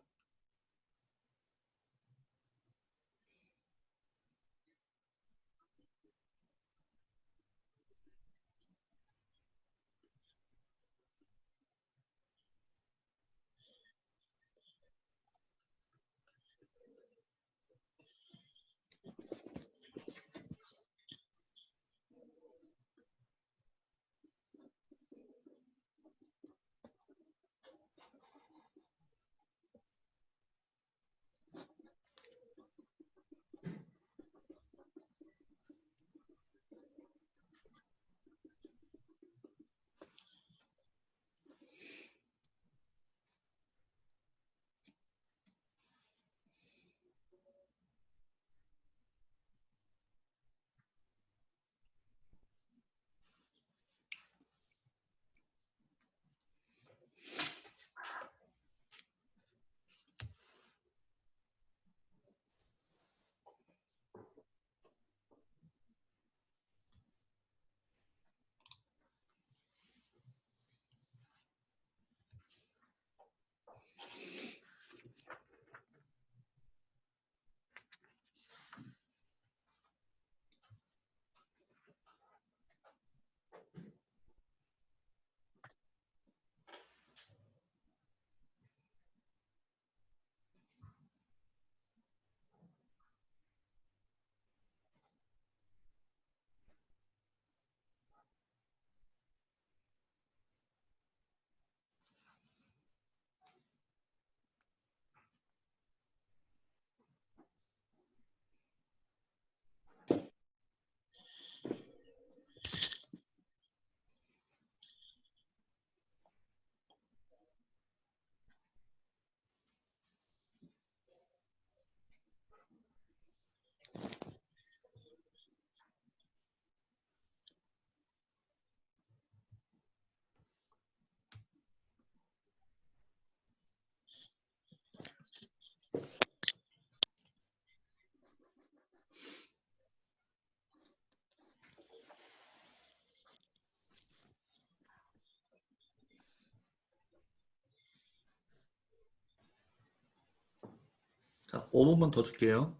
자, 5분만 더 줄게요.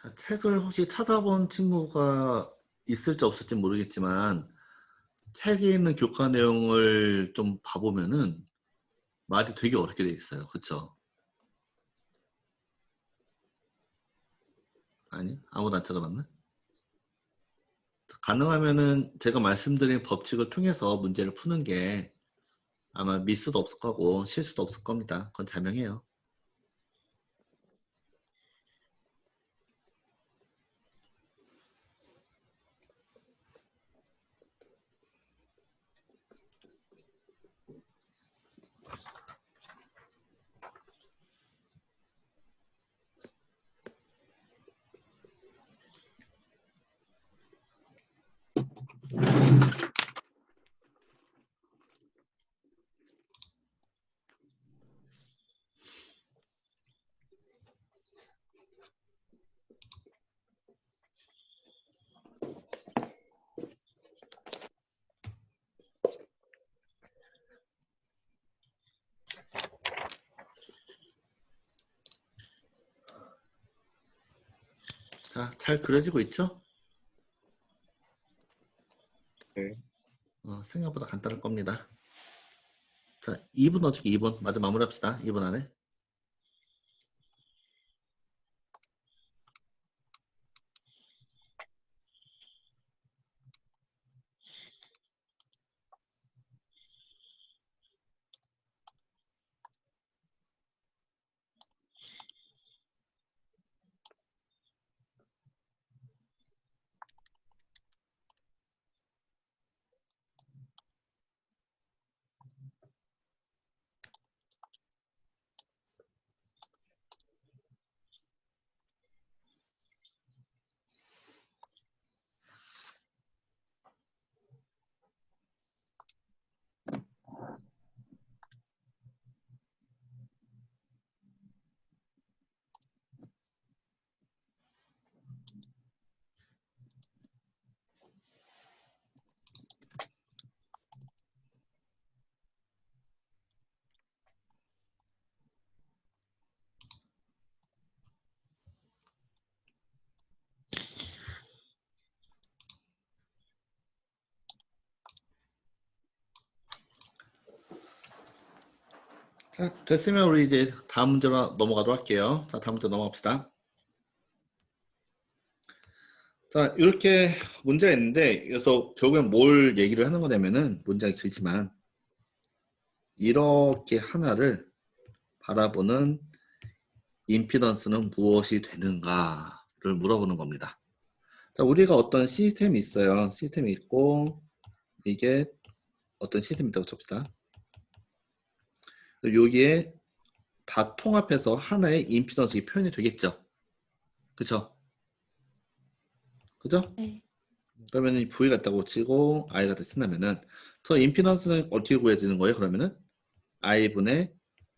자, 책을 혹시 찾아본 친구가 있을지 없을지 모르겠지만 책에 있는 교과 내용을 좀 봐보면은 말이 되게 어렵게 돼 있어요. 그쵸? 아니? 아무도 안 찾아봤나? 가능하면은 제가 말씀드린 법칙을 통해서 문제를 푸는 게 아마 미스도 없을 거고 실수도 없을 겁니다. 그건 자명해요. 자, 잘 그려지고 있죠? 네. 생각보다 간단할 겁니다. 자, 2분 넣어주기 2분. 마저 마무리합시다. 2분 안에. 자, 됐으면 우리 이제 다음 문제로 넘어가도록 할게요. 자, 다음 문제 넘어갑시다. 자, 이렇게 문제가 있는데, 그래서 결국엔 뭘 얘기를 하는 거냐면은, 문제가 길지만, 이렇게 하나를 바라보는 임피던스는 무엇이 되는가를 물어보는 겁니다. 자, 우리가 어떤 시스템이 있어요. 시스템이 있고, 이게 어떤 시스템이 있다고 칩시다. 여기에 다 통합해서 하나의 임피던스 표현이 되겠죠. 그쵸? 그죠? 네. 그러면 이 V가 있다고 치고 I가 다 쓴다면은 저 임피던스는 어떻게 구해지는 거예요? 그러면은 I분의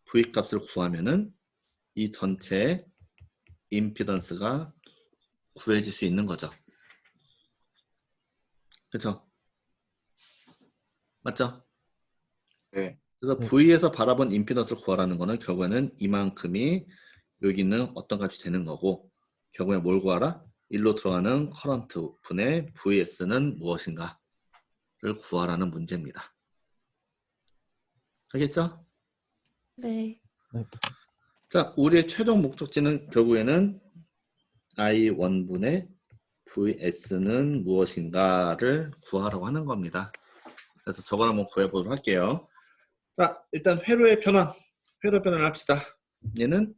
V 값을 구하면은 이 전체 임피던스가 구해질 수 있는 거죠. 그쵸? 맞죠? 네. 그래서 V에서 바라본 임피던스를 구하라는 거는 결국에는 이만큼이 여기 있는 어떤 값이 되는 거고 결국에 뭘 구하라? 일로 들어가는 커런트 분의 VS는 무엇인가를 구하라는 문제입니다. 알겠죠? 네. 자, 우리의 최종 목적지는 결국에는 I1분의 VS는 무엇인가를 구하라고 하는 겁니다. 그래서 저걸 한번 구해보도록 할게요. 자, 일단 회로의 변환. 회로 변환을 합시다. 얘는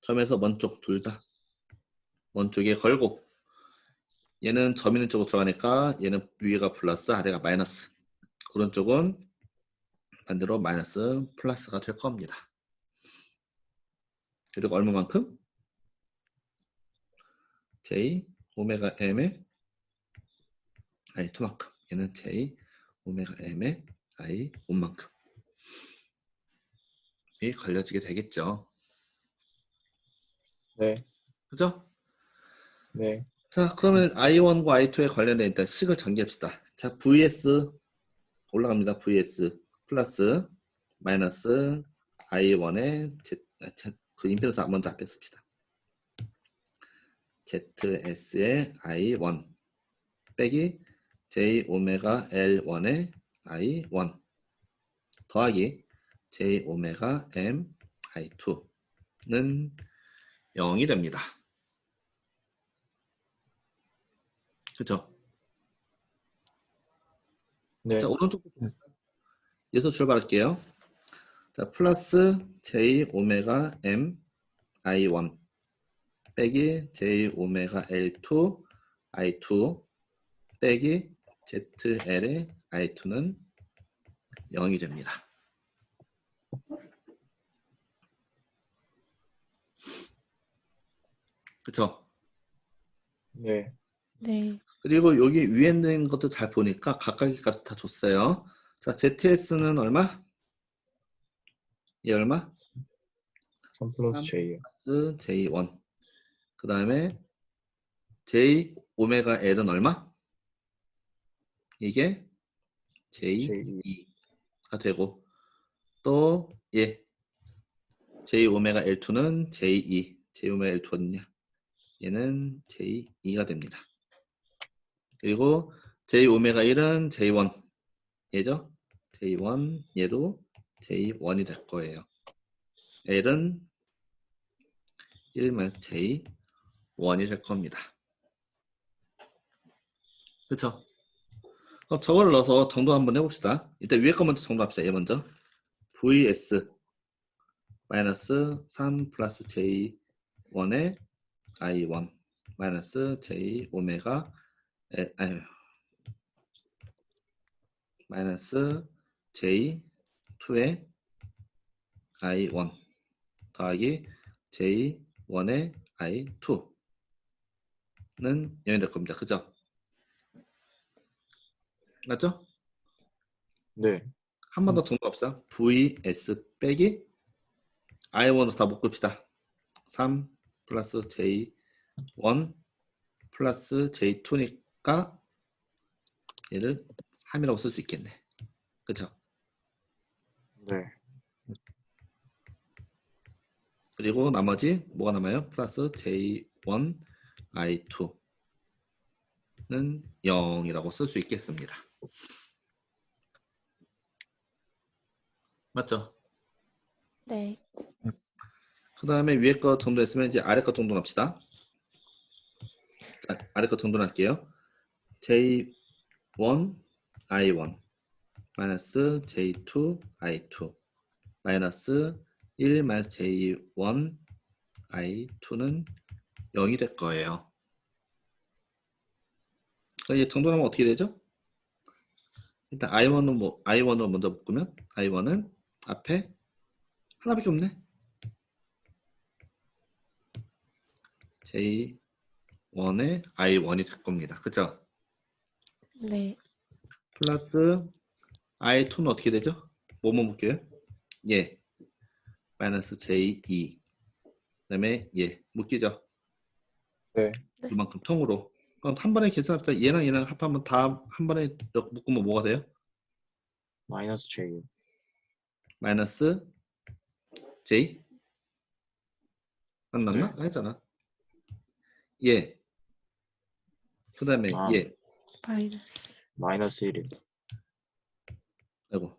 점에서 먼 쪽 둘 다. 먼 쪽에 걸고 얘는 점 있는 쪽으로 들어가니까 얘는 위가 플러스 아래가 마이너스. 오른쪽은 반대로 마이너스 플러스가 될 겁니다. 그리고 얼마만큼? J 오메가 M의 I2만큼. 얘는 J 오메가 M의 I1만큼. 이 걸려지게 되겠죠. 네. 그죠? 네. 자, 그러면 I1과 I2에 관련된 일단 식을 전개합시다. 자, VS 올라갑니다. VS 플러스 마이너스 I1의 그 임페런스 먼저 앞에 씁시다. ZS의 I1 빼기 J 오메가 L1의 I1 더하기 J 오메가 M I2는 0이 됩니다. 그렇죠? 네. 자, 오른쪽부터 여기서 출발할게요. 자, 플러스 J 오메가 M I1 빼기 J 오메가 L2 I2 빼기 ZL의 I2는 0이 됩니다. 그렇죠? 네. 네. 그리고 여기 위에 있는 것도 잘 보니까 각각의 값을 다 줬어요. 자, ZS는 얼마? 얘 얼마? 3 플러스 3 J요. 플러스 J1. 그 다음에 J 오메가 L은 얼마? 이게 J2가 되고 또 예, J 오메가 L2는 J2. J 오메가 L2 어딨냐? 얘는 J2가 됩니다. 그리고 J 오메가 1은 J1 얘죠? J1 얘도 J1이 될 거예요. L은 1-J1이 될 겁니다. 그쵸? 그럼 저걸 넣어서 정도 한번 해봅시다. 일단 위에 거 먼저 정도합시다. 얘 먼저 VS 마이너스 3 플러스 J1의 I1 마이너스 J 오메가 마이너스 J2의 I1 더하기 J1의 I2는 0이 될 겁니다. 그죠? 맞죠? 네. 한 번 더 정도합시다. VS 빼기 I1으로 다 묶읍시다. 3 플러스 J1 플러스 J2니까 얘를 3이라고 쓸 수 있겠네. 그쵸? 네. 그리고 나머지 뭐가 남아요? 플러스 J1 I2는 0이라고 쓸 수 있겠습니다. 맞죠? 네. 그 다음에 위에 거 정도했으면 이제 아래 거 정도 납시다. 자, 아래 거 정도 할게요. J1 I1 마이너스 J2 I2 마이너스 1 마이너스 J1 I2는 0이 될 거예요. 그럼 이제 정도하면 어떻게 되죠? 일단 I1을 먼저 묶으면 I1은 앞에 하나밖에 없네. J1의 I1이 될 겁니다. 그죠? 네. 플러스 I2는 어떻게 되죠? 뭐뭐 묶여요? 예. 마이너스 J2 그다음에 예. 묶이죠? 네. 이만큼 통으로. 그럼 한 번에 계산합시다. 얘랑 얘랑 합하면 다 한 번에 묶으면 뭐가 돼요? 마이너스 J요. 마이너스 J? 안 났나? 네. 안 했잖아. 예. 그 다음에 아. 예. 마이너스. 마이너스 1이. 아이고.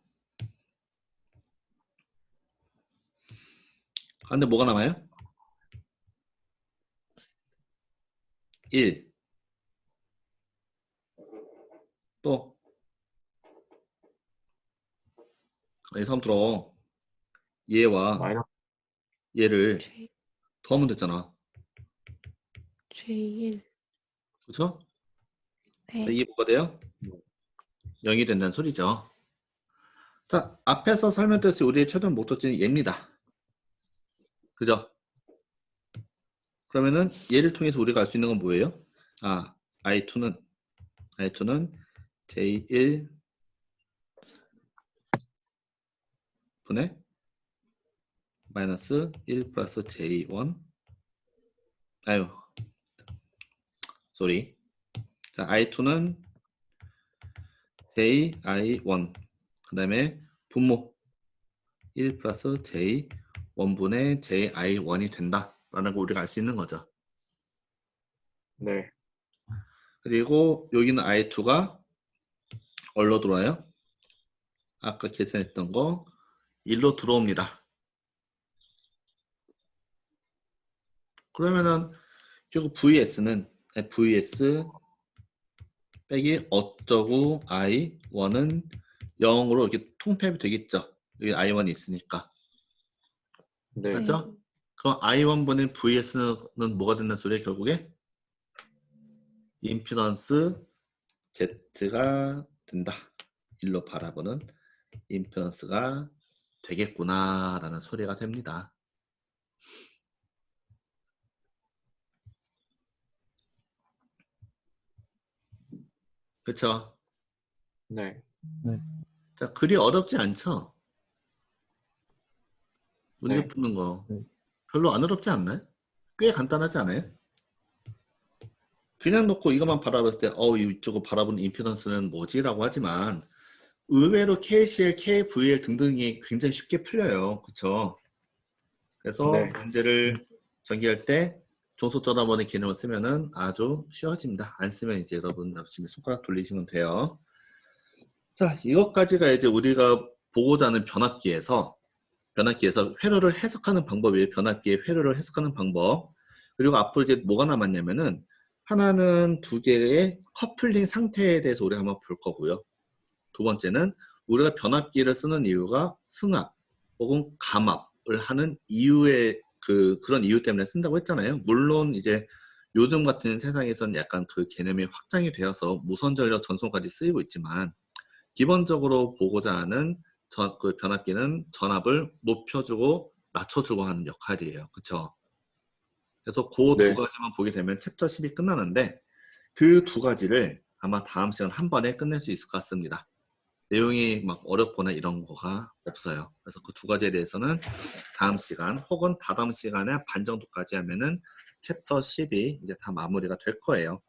근데 뭐가 남아요? 1. 또 여기서 한번 들어. 얘와 마이너스 얘를 J 더하면 됐잖아. J1. 그렇죠? 자, 네. 이게 뭐가 돼요? 0이 된다는 소리죠. 자, 앞에서 설명드렸듯이 우리의 최종 목적지는 얘입니다. 그죠? 그러면은 얘를 통해서 우리가 알 수 있는 건 뭐예요? 아, I2는 J1 분의 마이너스 1 플러스 J1 아유 쏘리. 자, I2는 JI1 그 다음에 분모 1 플러스 J1분의 JI1이 된다라는 거 우리가 알 수 있는 거죠. 네. 그리고 여기는 I2가 얼로 들어와요? 아까 계산했던 거 1로 들어옵니다. 그러면은 결국 VS는 VS 빼기 어쩌고 I1은 0으로 이렇게 통폐합이 되겠죠. 여기 I1이 있으니까. 네. 맞죠? 그럼 I1분의 VS는 뭐가 된다는 소리예요, 결국에? 임피던스 Z가 된다. 1로 바라보는 임피던스가 되겠구나 라는 소리가 됩니다. 그쵸? 네. 자, 글이 어렵지 않죠? 문제 네. 푸는 거 네. 별로 안 어렵지 않나요? 꽤 간단하지 않아요? 그냥 놓고 이것만 바라봤을 때 이쪽을 바라보는 임피던스는 뭐지? 라고 하지만 의외로 KCL, KVL 등등이 굉장히 쉽게 풀려요. 그쵸? 그래서 네. 문제를 전개할 때 종속전화번의 개념을 쓰면은 아주 쉬워집니다. 안 쓰면 이제 여러분 열심히 손가락 돌리시면 돼요. 자, 이것까지가 이제 우리가 보고자 하는 변압기에서 회로를 해석하는 방법이에요. 변압기의 회로를 해석하는 방법. 그리고 앞으로 이제 뭐가 남았냐면은 하나는 두 개의 커플링 상태에 대해서 우리가 한번 볼 거고요. 두 번째는 우리가 변압기를 쓰는 이유가 승합 혹은 감압을 하는 이유의 그런 이유 때문에 쓴다고 했잖아요. 물론 이제 요즘 같은 세상에서는 약간 그 개념이 확장이 되어서 무선 전력 전송까지 쓰이고 있지만 기본적으로 보고자 하는 그 변압기는 전압을 높여주고 낮춰주고 하는 역할이에요. 그렇죠? 그래서 그 두 네. 가지만 보게 되면 챕터 10이 끝나는데 그 두 가지를 아마 다음 시간 한 번에 끝낼 수 있을 것 같습니다. 내용이 막 어렵거나 이런 거가 없어요. 그래서 그 두 가지에 대해서는 다음 시간 혹은 다다음 시간에 반 정도까지 하면은 챕터 10이 이제 다 마무리가 될 거예요.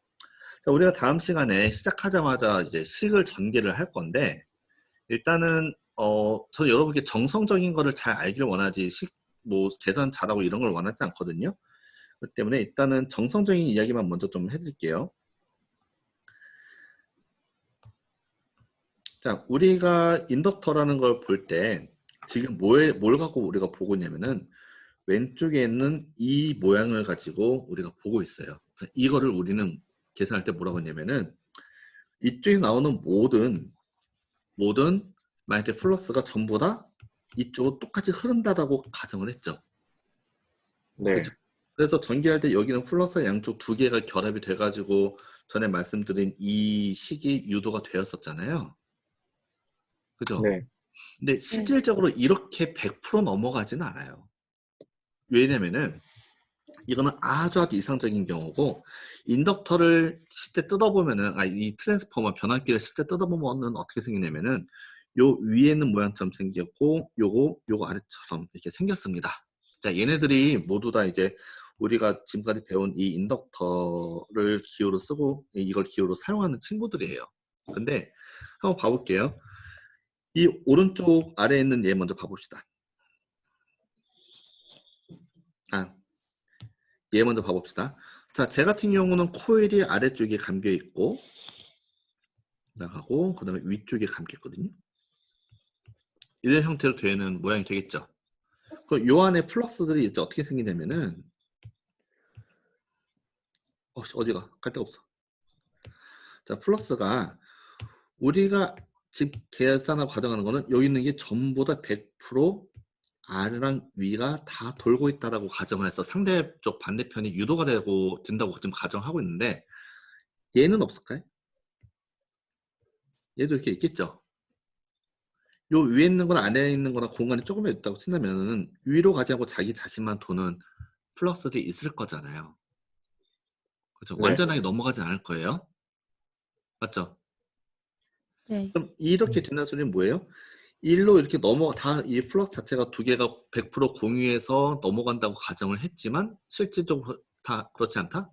자, 우리가 다음 시간에 시작하자마자 이제 식을 전개를 할 건데 일단은 저는 여러분께 정성적인 거를 잘 알길 원하지 뭐 계산 잘하고 이런 걸 원하지 않거든요. 그렇기 때문에 일단은 정성적인 이야기만 먼저 좀 해드릴게요. 자, 우리가 인덕터라는 걸 볼 때 지금 뭘 갖고 우리가 보고 있냐면은 왼쪽에 있는 이 모양을 가지고 우리가 보고 있어요. 자, 이거를 우리는 계산할 때 뭐라고 했냐면은 이쪽에서 나오는 모든 만약에 플러스가 전부 다 이쪽으로 똑같이 흐른다라고 가정을 했죠. 네. 그렇죠? 그래서 전개할 때 여기는 플러스 양쪽 두 개가 결합이 돼가지고 전에 말씀드린 이 식이 유도가 되었었잖아요. 그죠? 네. 근데 실질적으로 이렇게 100% 넘어가지는 않아요. 왜냐면은 이거는 아주 이상적인 경우고 인덕터를 실제 뜯어보면은 이 트랜스포머 변압기를 실제 뜯어보면은 어떻게 생기냐면은 요 위에 있는 모양처럼 생겼고 요거 아래처럼 이렇게 생겼습니다. 자, 얘네들이 모두 다 이제 우리가 지금까지 배운 이 인덕터를 기호로 쓰고 이걸 기호로 사용하는 친구들이에요. 근데 한번 봐볼게요. 이 오른쪽 아래에 있는 얘 먼저 봐봅시다. 얘 먼저 봐봅시다. 자, 제 같은 경우는 코일이 아래쪽에 감겨 있고 나가고 그 다음에 위쪽에 감겨 있거든요. 이런 형태로 되는 모양이 되겠죠. 그럼 요 안에 플럭스들이 이제 어떻게 생기냐면은 어디가 갈 데가 없어. 자, 플럭스가 우리가 지금 계산하고 가정하는 거는 여기 있는 게 전부 다 100% 아래랑 위가 다 돌고 있다라고 가정을 해서 상대쪽 반대편이 유도가 된다고 지금 가정하고 있는데 얘는 없을까요? 얘도 이렇게 있겠죠. 요 위에 있는 거나 아래에 있는 거나 공간이 조금 있다고 친다면은 위로 가지 않고 자기 자신만 도는 플럭스들이 있을 거잖아요. 그렇죠? 네. 완전하게 넘어가진 않을 거예요. 맞죠? 네. 그럼 이렇게 된다는 소리는 뭐예요? 일로 이렇게 다 이 플럭스 자체가 두 개가 100% 공유해서 넘어간다고 가정을 했지만 실질적으로 다 그렇지 않다?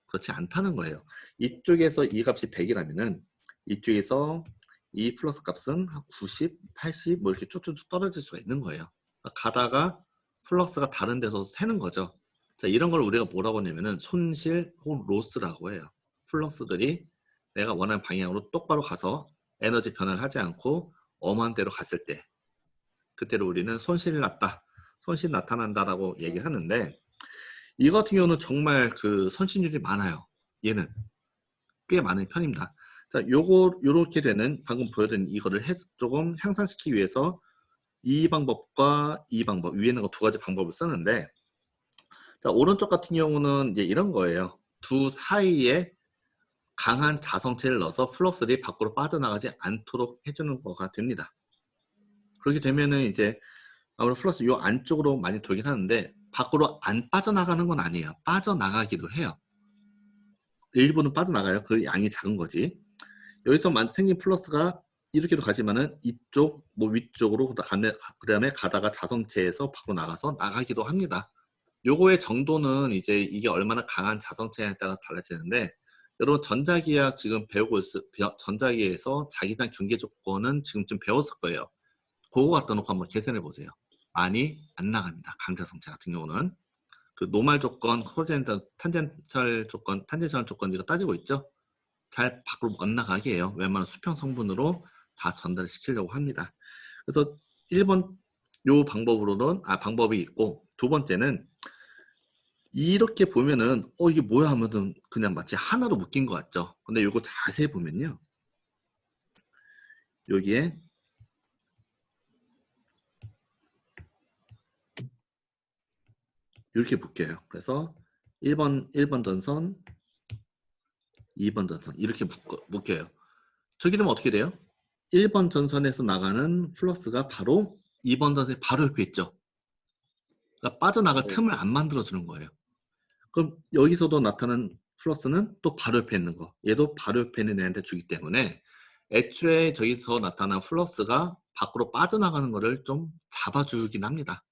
그렇지 않다는 거예요. 이쪽에서 이 값이 100이라면은 이쪽에서 이 플러스 값은 한 90, 80 뭐 이렇게 쭉쭉쭉 떨어질 수가 있는 거예요. 가다가 플러스가 다른 데서 새는 거죠. 자, 이런 걸 우리가 뭐라고 하냐면은 손실 혹은 로스라고 해요. 플러스들이 내가 원하는 방향으로 똑바로 가서 에너지 변화를 하지 않고 엄한 대로 갔을 때 그때를 우리는 손실이 났다. 손실이 나타난다라고 얘기를 하는데 이 같은 경우는 정말 그 선진율이 많아요. 얘는 꽤 많은 편입니다. 자, 요렇게 되는 방금 보여드린 이거를 조금 향상시키기 위해서 이 방법과 이 방법 위에 있는 거 두 가지 방법을 쓰는데 자, 오른쪽 같은 경우는 이제 이런 거예요. 두 사이에 강한 자성체를 넣어서 플러스들이 밖으로 빠져나가지 않도록 해주는 거가 됩니다. 그렇게 되면은 이제 아무래도 플러스 요 안쪽으로 많이 돌긴 하는데 밖으로 안 빠져나가는 건 아니에요. 빠져나가기도 해요. 일부는 빠져나가요. 그 양이 작은 거지. 여기서 생긴 플러스가 이렇게도 가지만은 이쪽 뭐 위쪽으로 그다음에 가다가 자성체에서 밖으로 나가서 나가기도 합니다. 요거의 정도는 이제 이게 얼마나 강한 자성체에 따라서 달라지는데 여러분 전자기학 지금 배우고 전자기에서 자기장 경계 조건은 지금쯤 배웠을 거예요. 그거 갖다 놓고 한번 계산해 보세요. 많이 안 나갑니다. 강자성체 같은 경우는 그 노말 조건, 탄젠셜 조건 이거 따지고 있죠. 잘 밖으로 못 나가게 해요. 웬만한 수평 성분으로 다 전달을 시키려고 합니다. 그래서 1번 요 방법으로는 방법이 있고 두 번째는 이렇게 보면은 이게 뭐야 하면은 그냥 마치 하나로 묶인 것 같죠. 근데 요거 자세히 보면요. 여기에 이렇게 묶여요. 그래서 1번 전선, 2번 전선 이렇게 묶여요. 저기 되면 어떻게 돼요? 1번 전선에서 나가는 플러스가 바로 2번 전선에 바로 옆에 있죠. 그러니까 빠져나갈 네. 틈을 안 만들어주는 거예요. 그럼 여기서도 나타나는 플러스는 또 바로 옆에 있는 거. 얘도 바로 옆에 있는 애한테 주기 때문에 애초에 저기서 나타난 플러스가 밖으로 빠져나가는 거를 좀 잡아주긴 합니다.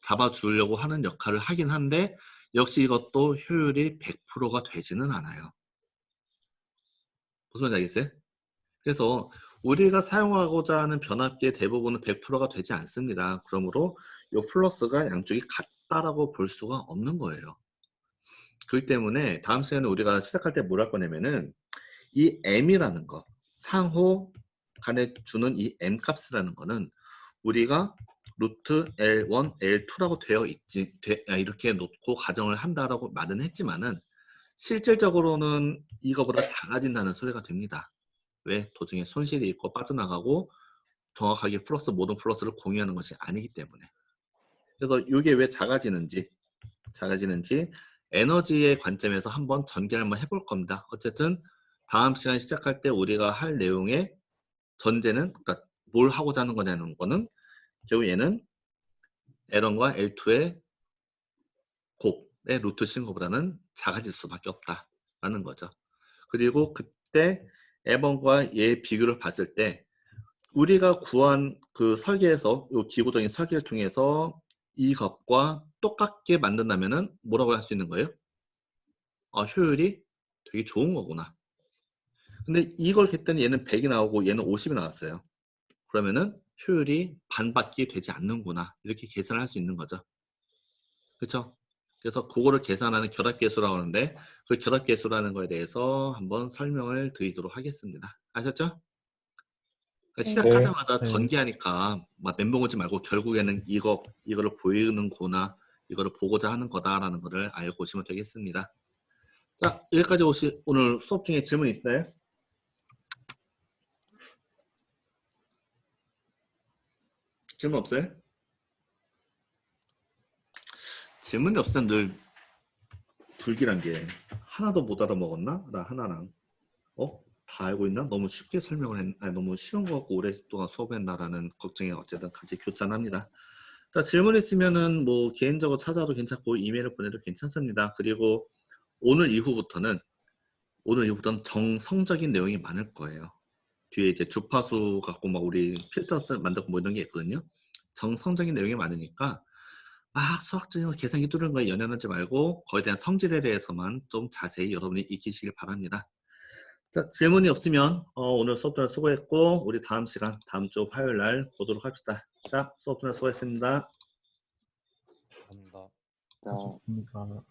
잡아주려고 하는 역할을 하긴 한데 역시 이것도 효율이 100%가 되지는 않아요. 무슨 말인지 알겠어요? 그래서 우리가 사용하고자 하는 변압기의 대부분은 100%가 되지 않습니다. 그러므로 이 플러스가 양쪽이 같다라고 볼 수가 없는 거예요. 그렇기 때문에 다음 시간에 우리가 시작할 때 뭘 할 거냐면은 이 m이라는 거, 상호 간에 주는 이 m 값이라는 거는 우리가 루트 L1, L2라고 되어 있지, 이렇게 놓고 가정을 한다라고 말은 했지만은 실질적으로는 이거보다 작아진다는 소리가 됩니다. 왜? 도중에 손실이 있고 빠져나가고 정확하게 모든 플러스를 공유하는 것이 아니기 때문에. 그래서 이게 왜 작아지는지 에너지의 관점에서 한번 전개를 한번 해볼 겁니다. 어쨌든 다음 시간 시작할 때 우리가 할 내용의 전제는 그러니까 뭘 하고자 하는 거냐는 거는 결국 얘는 L1과 L2의 곱의 루트 신고보다는 작아질 수밖에 없다라는 거죠. 그리고 그때 L1과 얘의 비교를 봤을 때 우리가 구한 그 설계에서 이 기구적인 설계를 통해서 이 값과 똑같게 만든다면은 뭐라고 할 수 있는 거예요? 효율이 되게 좋은 거구나. 근데 이걸 했더니 얘는 100이 나오고 얘는 50이 나왔어요. 그러면은 효율이 반밖에 되지 않는구나. 이렇게 계산할 수 있는 거죠. 그렇죠? 그래서 그거를 계산하는 결합계수라고 하는데 그 결합계수라는 거에 대해서 한번 설명을 드리도록 하겠습니다. 아셨죠? 그러니까 네. 시작하자마자 네. 전개하니까 막 멘붕 오지 말고 결국에는 이거를 보이는구나, 이거를 보고자 하는 거다라는 거를 알고 오시면 되겠습니다. 자, 여기까지 오늘 수업 중에 질문 있나요? 질문 없어요? 질문이 없으면 늘 불길한 게 하나도 못 알아먹었나? 나 하나랑 다 알고 있나? 너무 쉽게 아니, 너무 쉬운 거 같고 오랫동안 수업했나라는 걱정이 어쨌든 같이 교차합니다. 자, 질문 있으면은 뭐 개인적으로 찾아도 괜찮고 이메일을 보내도 괜찮습니다. 그리고 오늘 이후부터는 정성적인 내용이 많을 거예요. 뒤에 이제 주파수 갖고 막 우리 필터 만들고 뭐 이런 게 있거든요. 정성적인 내용이 많으니까 막 수학적인 계산기 뚫는 거에 연연하지 말고 거기에 대한 성질에 대해서만 좀 자세히 여러분이 익히시길 바랍니다. 자, 질문이 없으면 오늘 수업들 수고했고 우리 다음 시간 다음 주 화요일 날 보도록 합시다. 자, 수업들 수고했습니다. 감사합니다. 자, 하셨습니다.